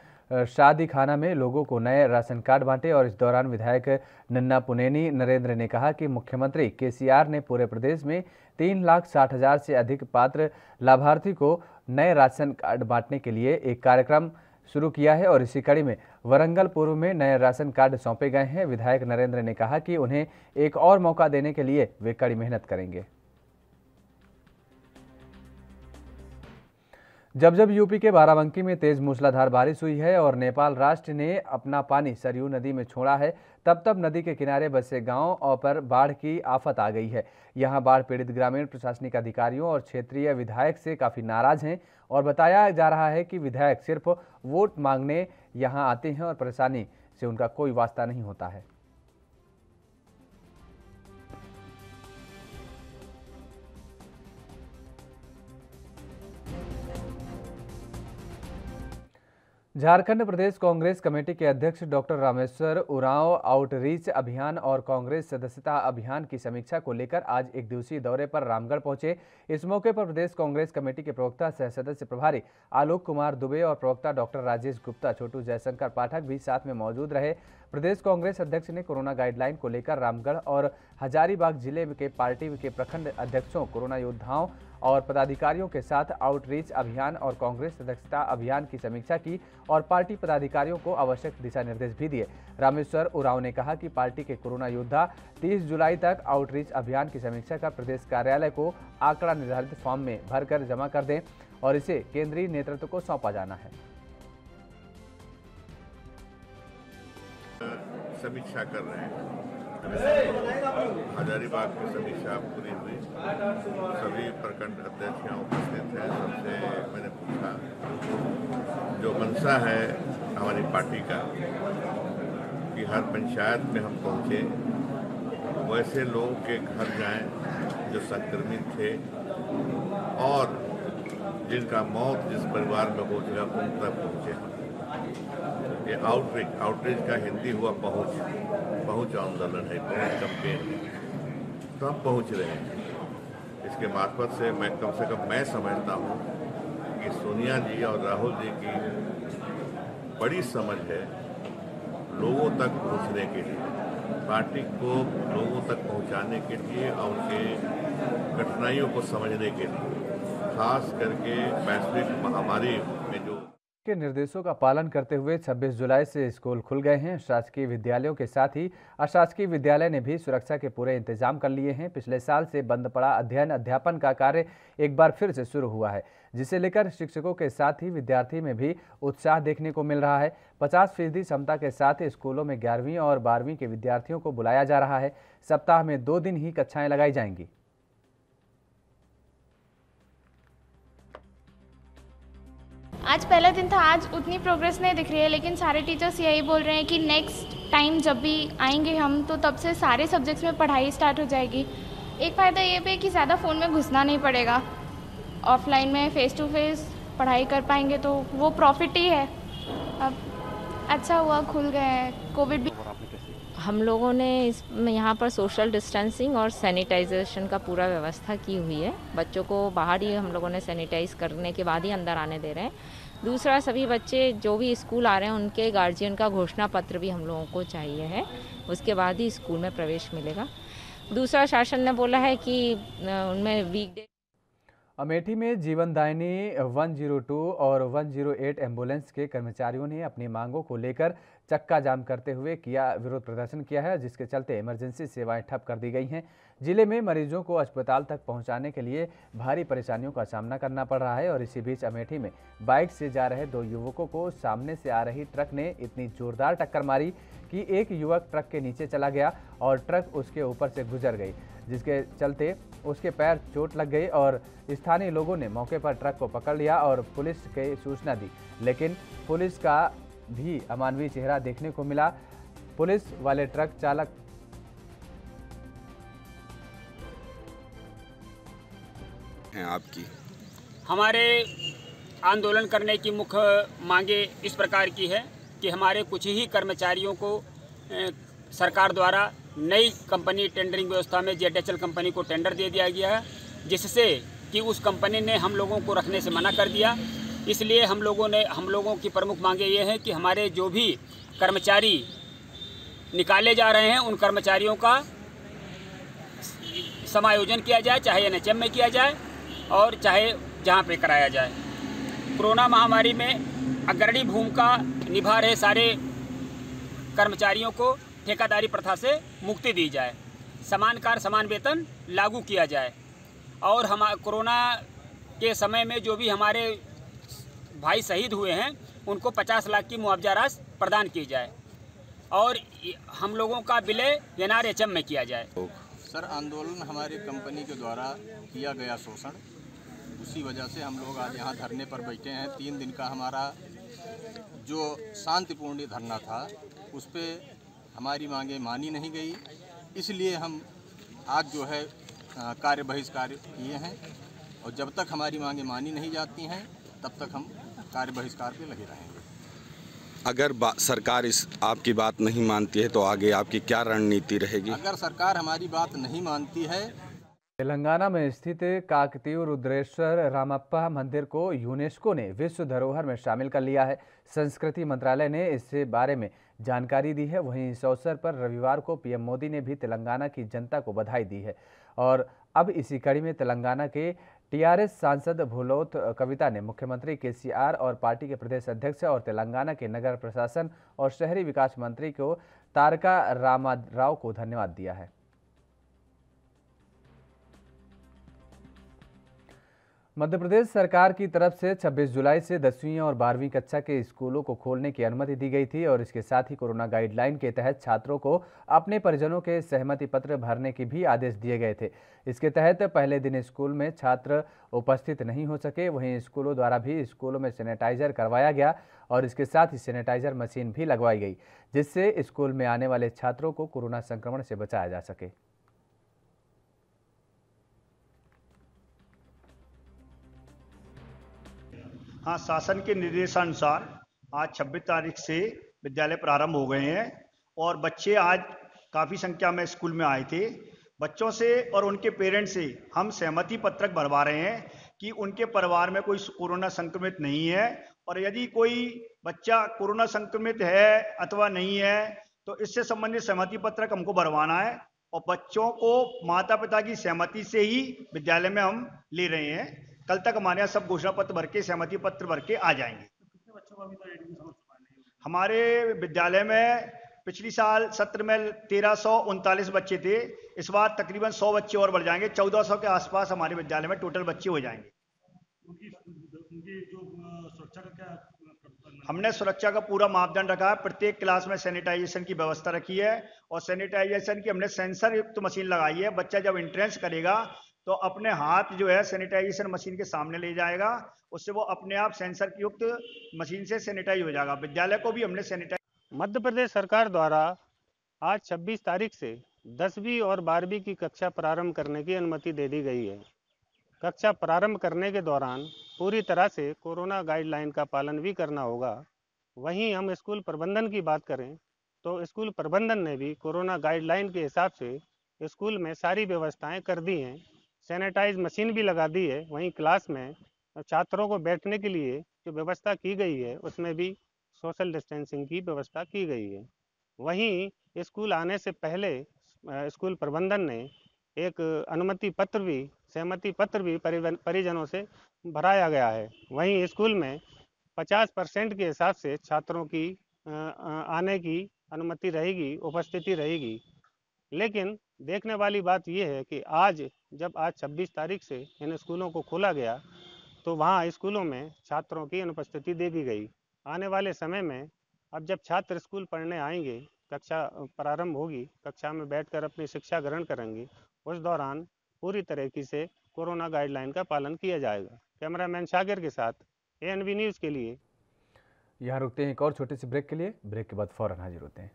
शादी खाना में लोगों को नए राशन कार्ड बांटे और इस दौरान विधायक नन्ना पुनेनी नरेंद्र ने कहा कि मुख्यमंत्री केसीआर ने पूरे प्रदेश में 3,60,000 से अधिक पात्र लाभार्थी को नए राशन कार्ड बांटने के लिए एक कार्यक्रम शुरू किया है और इसी कड़ी में वरंगल पूर्व में नए राशन कार्ड सौंपे गए हैं। विधायक नरेंद्र ने कहा कि उन्हें एक और मौका देने के लिए वे कड़ी मेहनत करेंगे। जब यूपी के बाराबंकी में तेज मूसलाधार बारिश हुई है और नेपाल राष्ट्र ने अपना पानी सरयू नदी में छोड़ा है, तब नदी के किनारे बसे गांवों पर बाढ़ की आफत आ गई है। यहां बाढ़ पीड़ित ग्रामीण प्रशासनिक अधिकारियों और क्षेत्रीय विधायक से काफ़ी नाराज हैं और बताया जा रहा है कि विधायक सिर्फ वोट मांगने यहां आते हैं और परेशानी से उनका कोई वास्ता नहीं होता है। झारखंड प्रदेश कांग्रेस कमेटी के अध्यक्ष डॉक्टर रामेश्वर उरांव आउटरीच अभियान और कांग्रेस सदस्यता अभियान की समीक्षा को लेकर आज एक दिवसीय दौरे पर रामगढ़ पहुंचे। इस मौके पर प्रदेश कांग्रेस कमेटी के प्रवक्ता सह सदस्य प्रभारी आलोक कुमार दुबे और प्रवक्ता डॉक्टर राजेश गुप्ता, छोटू जयशंकर पाठक भी साथ में मौजूद रहे। प्रदेश कांग्रेस अध्यक्ष ने कोरोना गाइडलाइन को लेकर रामगढ़ और हजारीबाग जिले के पार्टी के प्रखंड अध्यक्षों, कोरोना योद्धाओं और पदाधिकारियों के साथ आउटरीच अभियान और कांग्रेस सदस्यता अभियान की समीक्षा की और पार्टी पदाधिकारियों को आवश्यक दिशा निर्देश भी दिए। रामेश्वर उरांव ने कहा कि पार्टी के कोरोना योद्धा 30 जुलाई तक आउटरीच अभियान की समीक्षा कर प्रदेश कार्यालय को आंकड़ा निर्धारित फॉर्म में भरकर जमा कर दें और इसे केंद्रीय नेतृत्व को सौंपा जाना है। समीक्षा कर रहे हैं। हजारीबाग की समीक्षा पूरी हुई, सभी प्रखंड अध्यक्ष यहाँ उपस्थित हैं। सबसे मैंने पूछा जो मंशा है हमारी पार्टी का कि हर पंचायत में हम पहुँचे, वैसे लोगों के घर जाएं जो संक्रमित थे और जिनका मौत जिस परिवार में हो चुका उन तक पहुँचे। ये आउटरीच का हिंदी हुआ पहुँच आंदोलन है, पहुँच कैंपेन। तो हम पहुँच रहे हैं। इसके मार्फत से कम से कम मैं समझता हूँ कि सोनिया जी और राहुल जी की बड़ी समझ है लोगों तक पहुँचने के लिए, पार्टी को लोगों तक पहुँचाने के लिए और उनके कठिनाइयों को समझने के लिए, खास करके वैश्विक महामारी में जो के निर्देशों का पालन करते हुए 26 जुलाई से स्कूल खुल गए हैं। शासकीय विद्यालयों के साथ ही अशासकीय विद्यालय ने भी सुरक्षा के पूरे इंतजाम कर लिए हैं। पिछले साल से बंद पड़ा अध्ययन अध्यापन का कार्य एक बार फिर से शुरू हुआ है, जिसे लेकर शिक्षकों के साथ ही विद्यार्थी में भी उत्साह देखने को मिल रहा है। 50% क्षमता के साथ स्कूलों में 11वीं और 12वीं के विद्यार्थियों को बुलाया जा रहा है। सप्ताह में 2 दिन ही कक्षाएं लगाई जाएंगी। आज पहला दिन था, आज उतनी प्रोग्रेस नहीं दिख रही है, लेकिन सारे टीचर्स यही बोल रहे हैं कि नेक्स्ट टाइम जब भी आएंगे हम तो तब से सारे सब्जेक्ट्स में पढ़ाई स्टार्ट हो जाएगी। एक फ़ायदा ये भी है कि ज़्यादा फ़ोन में घुसना नहीं पड़ेगा, ऑफलाइन में फेस टू फेस पढ़ाई कर पाएंगे तो वो प्रॉफिट ही है। अब अच्छा हुआ खुल गए हैं। कोविड भी हम लोगों ने इस यहाँ पर सोशल डिस्टेंसिंग और सैनिटाइजेशन का पूरा व्यवस्था की हुई है। बच्चों को बाहर ही हम लोगों ने सैनिटाइज करने के बाद ही अंदर आने दे रहे हैं। दूसरा, सभी बच्चे जो भी स्कूल आ रहे हैं उनके गार्जियन का घोषणा पत्र भी हम लोगों को चाहिए है, उसके बाद ही स्कूल में प्रवेश मिलेगा। दूसरा, शासन ने बोला है कि उनमें वीकडे। अमेठी में जीवनदायिनी 102 और 108 एम्बुलेंस के कर्मचारियों ने अपनी मांगों को लेकर चक्का जाम करते हुए विरोध प्रदर्शन किया है, जिसके चलते इमरजेंसी सेवाएं ठप कर दी गई हैं। जिले में मरीजों को अस्पताल तक पहुंचाने के लिए भारी परेशानियों का सामना करना पड़ रहा है। और इसी बीच अमेठी में बाइक से जा रहे 2 युवकों को सामने से आ रही ट्रक ने इतनी जोरदार टक्कर मारी कि एक युवक ट्रक के नीचे चला गया और ट्रक उसके ऊपर से गुजर गई, जिसके चलते उसके पैर चोट लग गई। और स्थानीय लोगों ने मौके पर ट्रक को पकड़ लिया और पुलिस को सूचना दी, लेकिन पुलिस का भी अमानवीय चेहरा देखने को मिला। पुलिस वाले ट्रक चालक हैं आपकी। हमारे आंदोलन करने की मुख्य मांगे इस प्रकार की है कि हमारे कुछ ही कर्मचारियों को सरकार द्वारा नई कंपनी टेंडरिंग व्यवस्था में JHL कंपनी को टेंडर दे दिया गया है, जिससे कि उस कंपनी ने हम लोगों को रखने से मना कर दिया। इसलिए हम लोगों की प्रमुख मांगे ये हैं कि हमारे जो भी कर्मचारी निकाले जा रहे हैं उन कर्मचारियों का समायोजन किया जाए, चाहे NHM में किया जाए और चाहे जहाँ पे कराया जाए। कोरोना महामारी में अग्रणी भूमिका निभा रहे सारे कर्मचारियों को ठेकेदारी प्रथा से मुक्ति दी जाए, समान कार्य समान वेतन लागू किया जाए और हम कोरोना के समय में जो भी हमारे भाई शहीद हुए हैं उनको 50 लाख की मुआवजा राशि प्रदान की जाए और हम लोगों का विलय NRHM में किया जाए। सर, आंदोलन हमारी कंपनी के द्वारा किया गया शोषण, उसी वजह से हम लोग आज यहाँ धरने पर बैठे हैं। 3 दिन का हमारा जो शांतिपूर्ण धरना था उस पर हमारी मांगे मानी नहीं गई, इसलिए हम आज जो है कार्य बहिष्कार किए हैं और जब तक हमारी मांगे मानी नहीं जाती हैं तब तक हम कार्य बहिष्कार पे लगे रहेंगे। अगर सरकार आपकी बात नहीं मानती है तो आगे आपकी क्या रणनीति रहेगी? अगर सरकार हमारी बात नहीं मानती है। तेलंगाना में स्थित काकतीय रुद्रेश्वर रामप्पा मंदिर को यूनेस्को ने विश्व धरोहर में शामिल कर लिया है। संस्कृति मंत्रालय ने इससे बारे में जानकारी दी है। वहीं इस अवसर पर रविवार को PM मोदी ने भी तेलंगाना की जनता को बधाई दी है। और अब इसी कड़ी में तेलंगाना के TRS सांसद भूलोत कविता ने मुख्यमंत्री KCR और पार्टी के प्रदेश अध्यक्ष और तेलंगाना के नगर प्रशासन और शहरी विकास मंत्री को तारका रामाराव को धन्यवाद दिया है। मध्य प्रदेश सरकार की तरफ से 26 जुलाई से 10वीं और 12वीं कक्षा के स्कूलों को खोलने की अनुमति दी गई थी और इसके साथ ही कोरोना गाइडलाइन के तहत छात्रों को अपने परिजनों के सहमति पत्र भरने के भी आदेश दिए गए थे। इसके तहत पहले दिन स्कूल में छात्र उपस्थित नहीं हो सके। वहीं स्कूलों द्वारा भी स्कूलों में सैनिटाइजर करवाया गया और इसके साथ ही सैनिटाइजर मशीन भी लगवाई गई, जिससे स्कूल में आने वाले छात्रों को कोरोना संक्रमण से बचाया जा सके। हाँ, शासन के निर्देशानुसार आज 26 तारीख से विद्यालय प्रारंभ हो गए हैं और बच्चे आज काफ़ी संख्या में स्कूल में आए थे। बच्चों से और उनके पेरेंट्स से हम सहमति पत्रक भरवा रहे हैं कि उनके परिवार में कोई कोरोना संक्रमित नहीं है और यदि कोई बच्चा कोरोना संक्रमित है अथवा नहीं है तो इससे संबंधित सहमति पत्रक हमको भरवाना है और बच्चों को माता पिता की सहमति से ही विद्यालय में हम ले रहे हैं। कल तक हमारे यहाँ सब घोषणा पत्र भर के सहमति पत्र भर के आ जाएंगे। हमारे विद्यालय में पिछली साल सत्र में 1339 बच्चे थे, इस बार तकरीबन 100 बच्चे और बढ़ जाएंगे। 1400 के आसपास हमारे विद्यालय में टोटल बच्चे हो जाएंगे। हमने सुरक्षा का पूरा मापदंड रखा है। प्रत्येक क्लास में सैनिटाइजेशन की व्यवस्था रखी है और सैनिटाइजेशन की हमने सेंसर युक्त मशीन लगाई है। बच्चा जब एंट्रेंस करेगा तो अपने हाथ जो है सैनिटाइजेशन मशीन के सामने ले जाएगा, उससे वो अपने आप सेंसर युक्त मशीन से सैनिटाइज हो जाएगा। विद्यालय को भी हमने सैनिटाइज। मध्य प्रदेश सरकार द्वारा आज 26 तारीख से 10वीं और 12वीं की कक्षा प्रारंभ करने की अनुमति दे दी गई है। कक्षा प्रारंभ करने के दौरान पूरी तरह से कोरोना गाइडलाइन का पालन भी करना होगा। वहीं हम स्कूल प्रबंधन की बात करें तो स्कूल प्रबंधन ने भी कोरोना गाइडलाइन के हिसाब से स्कूल में सारी व्यवस्थाएं कर दी हैं। सैनिटाइज मशीन भी लगा दी है। वहीं क्लास में छात्रों को बैठने के लिए जो व्यवस्था की गई है उसमें भी सोशल डिस्टेंसिंग की व्यवस्था की गई है। वहीं स्कूल आने से पहले स्कूल प्रबंधन ने एक अनुमति पत्र भी, सहमति पत्र भी परिजनों से भराया गया है। वहीं स्कूल में 50% के हिसाब से छात्रों की आने की अनुमति रहेगी, उपस्थिति रहेगी। लेकिन देखने वाली बात यह है कि आज 26 तारीख से इन स्कूलों को खोला गया तो वहाँ स्कूलों में छात्रों की अनुपस्थिति देखी गई। आने वाले समय में अब जब छात्र स्कूल पढ़ने आएंगे, कक्षा प्रारंभ होगी, कक्षा में बैठकर अपनी शिक्षा ग्रहण करेंगे, उस दौरान पूरी तरीके से कोरोना गाइडलाइन का पालन किया जाएगा। कैमरामैन शाकिर के साथ ANV न्यूज़ के लिए। यहाँ रुकते हैं एक और छोटे से ब्रेक के लिए। ब्रेक के बाद फौरन हाजिर होते हैं।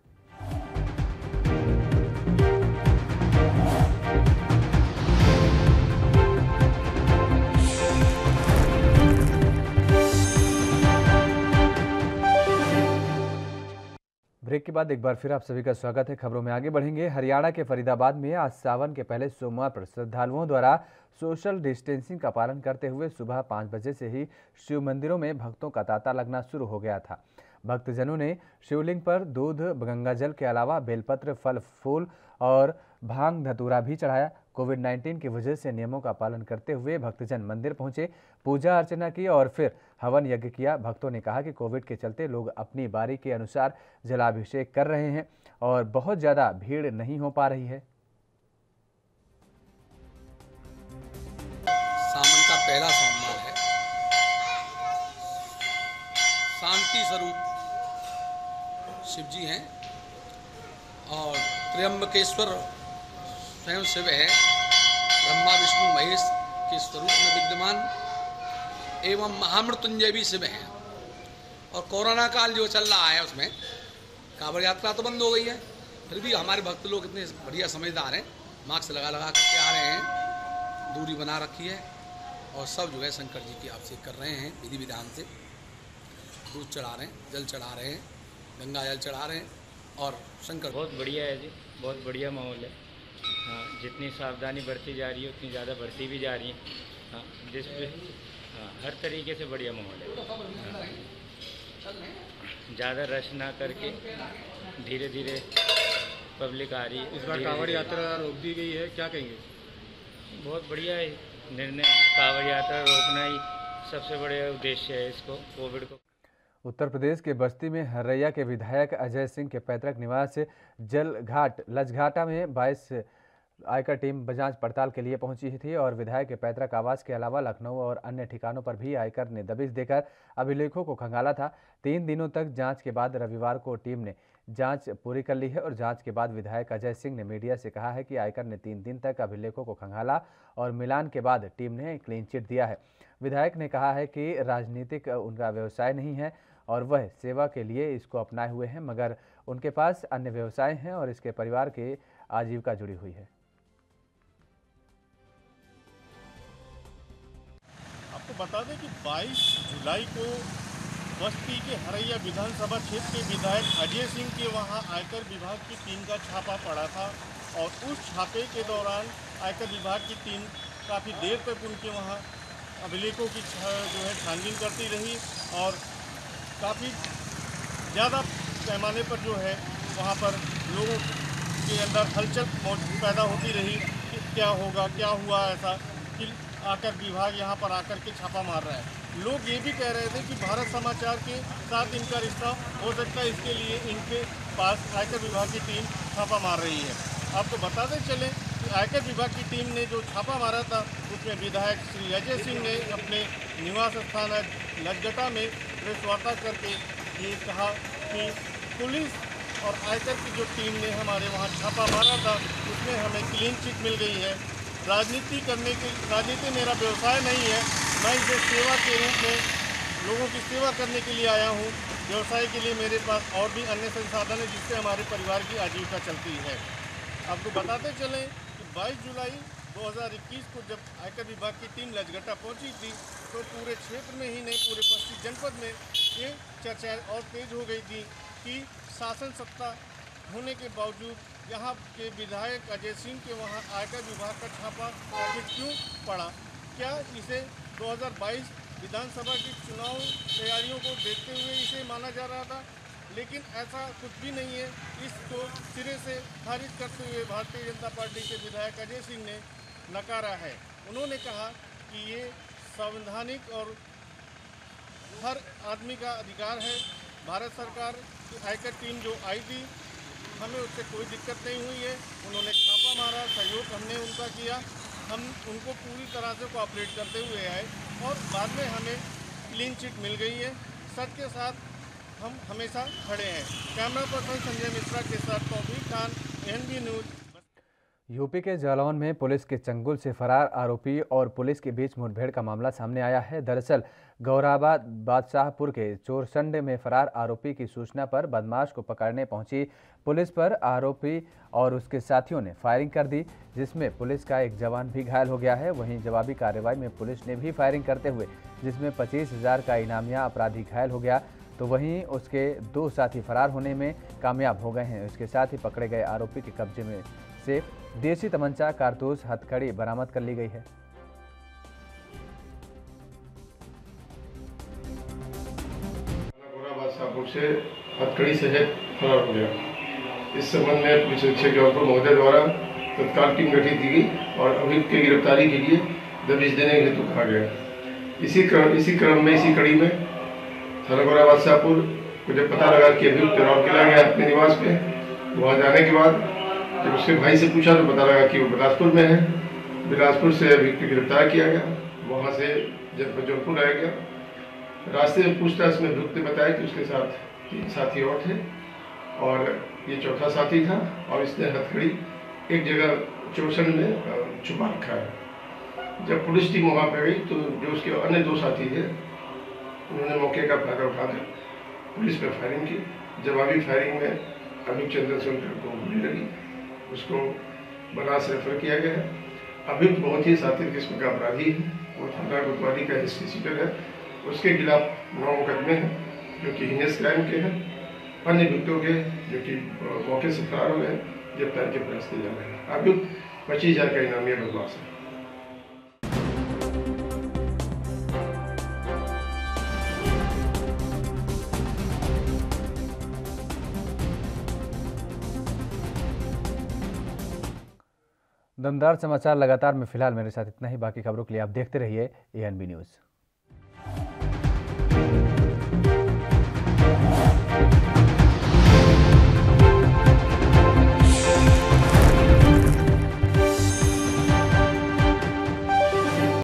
ब्रेक के बाद एक बार फिर आप सभी का स्वागत है। खबरों में आगे बढ़ेंगे। हरियाणा के फरीदाबाद में आज सावन के पहले सोमवार पर श्रद्धालुओं द्वारा सोशल डिस्टेंसिंग का पालन करते हुए सुबह 5 बजे से ही शिव मंदिरों में भक्तों का तांता लगना शुरू हो गया था। भक्तजनों ने शिवलिंग पर दूध, गंगाजल के अलावा बेलपत्र, फल फूल और भांग धतूरा भी चढ़ाया। कोविड-19 की वजह से नियमों का पालन करते हुए भक्तजन मंदिर पहुंचे, पूजा अर्चना की और फिर हवन यज्ञ किया। भक्तों ने कहा कि कोविड के चलते लोग अपनी बारी के अनुसार जलाभिषेक कर रहे हैं और बहुत ज़्यादा भीड़ नहीं हो पा रही है। सावन का पहला सोमवार है। शांति स्वरूप शिव जी हैं और त्र्यंबकेश्वर स्वयं शिव है, ब्रह्मा विष्णु महेश के स्वरूप में विद्यमान एवं महामृत्युंजय भी शिव हैं। और कोरोना काल जो चल रहा है उसमें कांवड़ यात्रा तो बंद हो गई है, फिर भी हमारे भक्त लोग इतने बढ़िया समझदार हैं, मास्क लगा करके आ रहे हैं, दूरी बना रखी है और सब जो है शंकर जी की अभिषेक कर रहे हैं विधि विधान से। दूध चढ़ा रहे हैं, जल चढ़ा रहे हैं, गंगा जल चढ़ा रहे हैं और शंकर। बहुत बढ़िया है जी, बहुत बढ़िया माहौल है। हाँ, जितनी सावधानी बरती जा रही है उतनी ज़्यादा बढ़ती भी जा रही है। हाँ, हर तरीके से बढ़िया माहौल है। ज़्यादा रश ना करके धीरे धीरे पब्लिक आ रही है। इस बार कांवड़ यात्रा रोक दी गई है, क्या कहेंगे? बहुत बढ़िया है निर्णय। कांवड़ यात्रा रोकना ही सबसे बड़े उद्देश्य है इसको, कोविड को। उत्तर प्रदेश के बस्ती में हरैया के विधायक अजय सिंह के पैतृक निवास जलघाट लजघाटा में 22 आयकर टीम जांच पड़ताल के लिए पहुंची थी और विधायक के पैतृक आवास के अलावा लखनऊ और अन्य ठिकानों पर भी आयकर ने दबिश देकर अभिलेखों को खंगाला था। 3 दिनों तक जांच के बाद रविवार को टीम ने जांच पूरी कर ली है और जांच के बाद विधायक अजय सिंह ने मीडिया से कहा है कि आयकर ने 3 दिन तक अभिलेखों को खंगाला और मिलान के बाद टीम ने क्लीन चिट दिया है। विधायक ने कहा है कि राजनीतिक उनका व्यवसाय नहीं है और वह सेवा के लिए इसको अपनाए हुए हैं, मगर उनके पास अन्य व्यवसाय हैं और इसके परिवार की आजीविका जुड़ी हुई है। आपको बता दें कि 22 जुलाई को बस्ती के हरैया विधानसभा क्षेत्र के विधायक अजय सिंह के वहां आयकर विभाग की टीम का छापा पड़ा था और उस छापे के दौरान आयकर विभाग की टीम काफ़ी देर तक उनके वहां अभिलेखों की जो है छानबीन करती रही और काफ़ी ज़्यादा पैमाने पर जो है वहाँ पर लोगों के अंदर हलचल पैदा होती रही कि क्या होगा, क्या हुआ ऐसा कि आकर विभाग यहाँ पर आकर के छापा मार रहा है। लोग ये भी कह रहे थे कि भारत समाचार के साथ इनका रिश्ता हो सकता है, इसके लिए इनके पास आयकर विभाग की टीम छापा मार रही है। आपको बताते चलें कि आयकर विभाग की टीम ने जो छापा मारा था उसमें विधायक श्री अजय सिंह ने अपने निवास स्थान लजघटा में प्रेस वार्ता करके ये कहा कि पुलिस और आयकर की जो टीम ने हमारे वहाँ छापा मारा था उसमें हमें क्लीन चिट मिल गई है। राजनीति मेरा व्यवसाय नहीं है, मैं इसे सेवा के रूप में लोगों की सेवा करने के लिए आया हूँ। व्यवसाय के लिए मेरे पास और भी अन्य संसाधन है जिससे हमारे परिवार की आजीविका चलती है। आपको बताते चलें कि 22 जुलाई 2021 को जब आयकर विभाग की टीम लजघटा पहुंची थी तो पूरे क्षेत्र में ही नहीं पूरे बस्ती जनपद में ये चर्चाएं और तेज हो गई थी कि शासन सत्ता होने के बावजूद यहाँ के विधायक अजय सिंह के वहाँ आयकर विभाग का छापा आगे क्यों पड़ा? क्या इसे 2022 विधानसभा की चुनाव तैयारियों को देखते हुए इसे माना जा रहा था? लेकिन ऐसा कुछ भी नहीं है। इसको सिरे से खारिज करते हुए भारतीय जनता पार्टी के विधायक अजय सिंह ने नकारा है। उन्होंने कहा कि ये संवैधानिक और हर आदमी का अधिकार है। भारत सरकार की आयकर टीम जो आई थी, हमें उससे कोई दिक्कत नहीं हुई है। उन्होंने छापा मारा, सहयोग हमने उनका किया, हम उनको पूरी तरह से कोऑपरेट करते हुए आए और बाद में हमें क्लीन चिट मिल गई है। सच के साथ हम हमेशा खड़े हैं। कैमरा पर्सन संजय मिश्रा के साथ तौफीक खान, एएनबी न्यूज। यूपी के जालौन में पुलिस के चंगुल से फरार आरोपी और पुलिस के बीच मुठभेड़ का मामला सामने आया है। दरअसल गौराबाद बादशाहपुर के चोरसंडे में फरार आरोपी की सूचना पर बदमाश को पकड़ने पहुंची पुलिस पर आरोपी और उसके साथियों ने फायरिंग कर दी, जिसमें पुलिस का एक जवान भी घायल हो गया है। वहीं जवाबी कार्रवाई में पुलिस ने भी फायरिंग करते हुए जिसमें 25,000 का इनामिया अपराधी घायल हो गया, तो वहीं उसके 2 साथी फरार होने में कामयाब हो गए हैं। इसके साथ ही पकड़े गए आरोपी के कब्जे में से देसी तमंचा, कारतूस, हथकड़ी बरामद कर ली गई है। बादशाहपुर से हथकड़ी सहित फरार हो गया। इस संबंध में पुलिस अधीक्षक जौनपुर महोदय द्वारा तत्काल टीम गठित की गई और अभियुक्त की गिरफ्तारी के लिए दबिश देने हेतु कहा गया। इसी क्रम में इसी कड़ी में थाना गोरा बादशाहपुर को जब पता लगा कि अभियुक्त रौरकिला गया अपने निवास पे, वहाँ जाने के बाद जब उसके भाई से पूछा तो पता लगा कि वो बिलासपुर में है। बिलासपुर से अभियुक्त को गिरफ्तार किया गया, वहाँ से जब जौनपुर आया गया। रास्ते में पूछताछ में अभियुक्त ने बताया कि उसके साथ 3 साथी और थे और ये चौथा साथी था और इसने हथकड़ी एक जगह चोरसंड में छुपा रखा है। जब पुलिस टीम वहाँ पे गई तो जो उसके अन्य 2 साथी थे उन्होंने मौके का फायदा उठाकर पुलिस पर फायरिंग की। जवाबी फायरिंग में अभियुक्त चंद्र सोनकर को गोली लगी, उसको बनास रेफर किया गया है। अभियुक्त बहुत ही साथी किस्म का अपराधी है, वो थाना कोतवाली का हिस्ट्री शीटर है। उसके खिलाफ 9 मुकदमे हैं जो कि हिनेस क्राइम के हैं। अन्य अभियुक्तों के जो कि मौके से फरार हो गए, गिरफ्तारी के प्रयास किए जा रहे हैं। अभियुक्त 25,000 का इनामी बदमाश है। दमदार समाचार लगातार में फिलहाल मेरे साथ इतना ही। बाकी खबरों के लिए आप देखते रहिए एएनबी न्यूज़।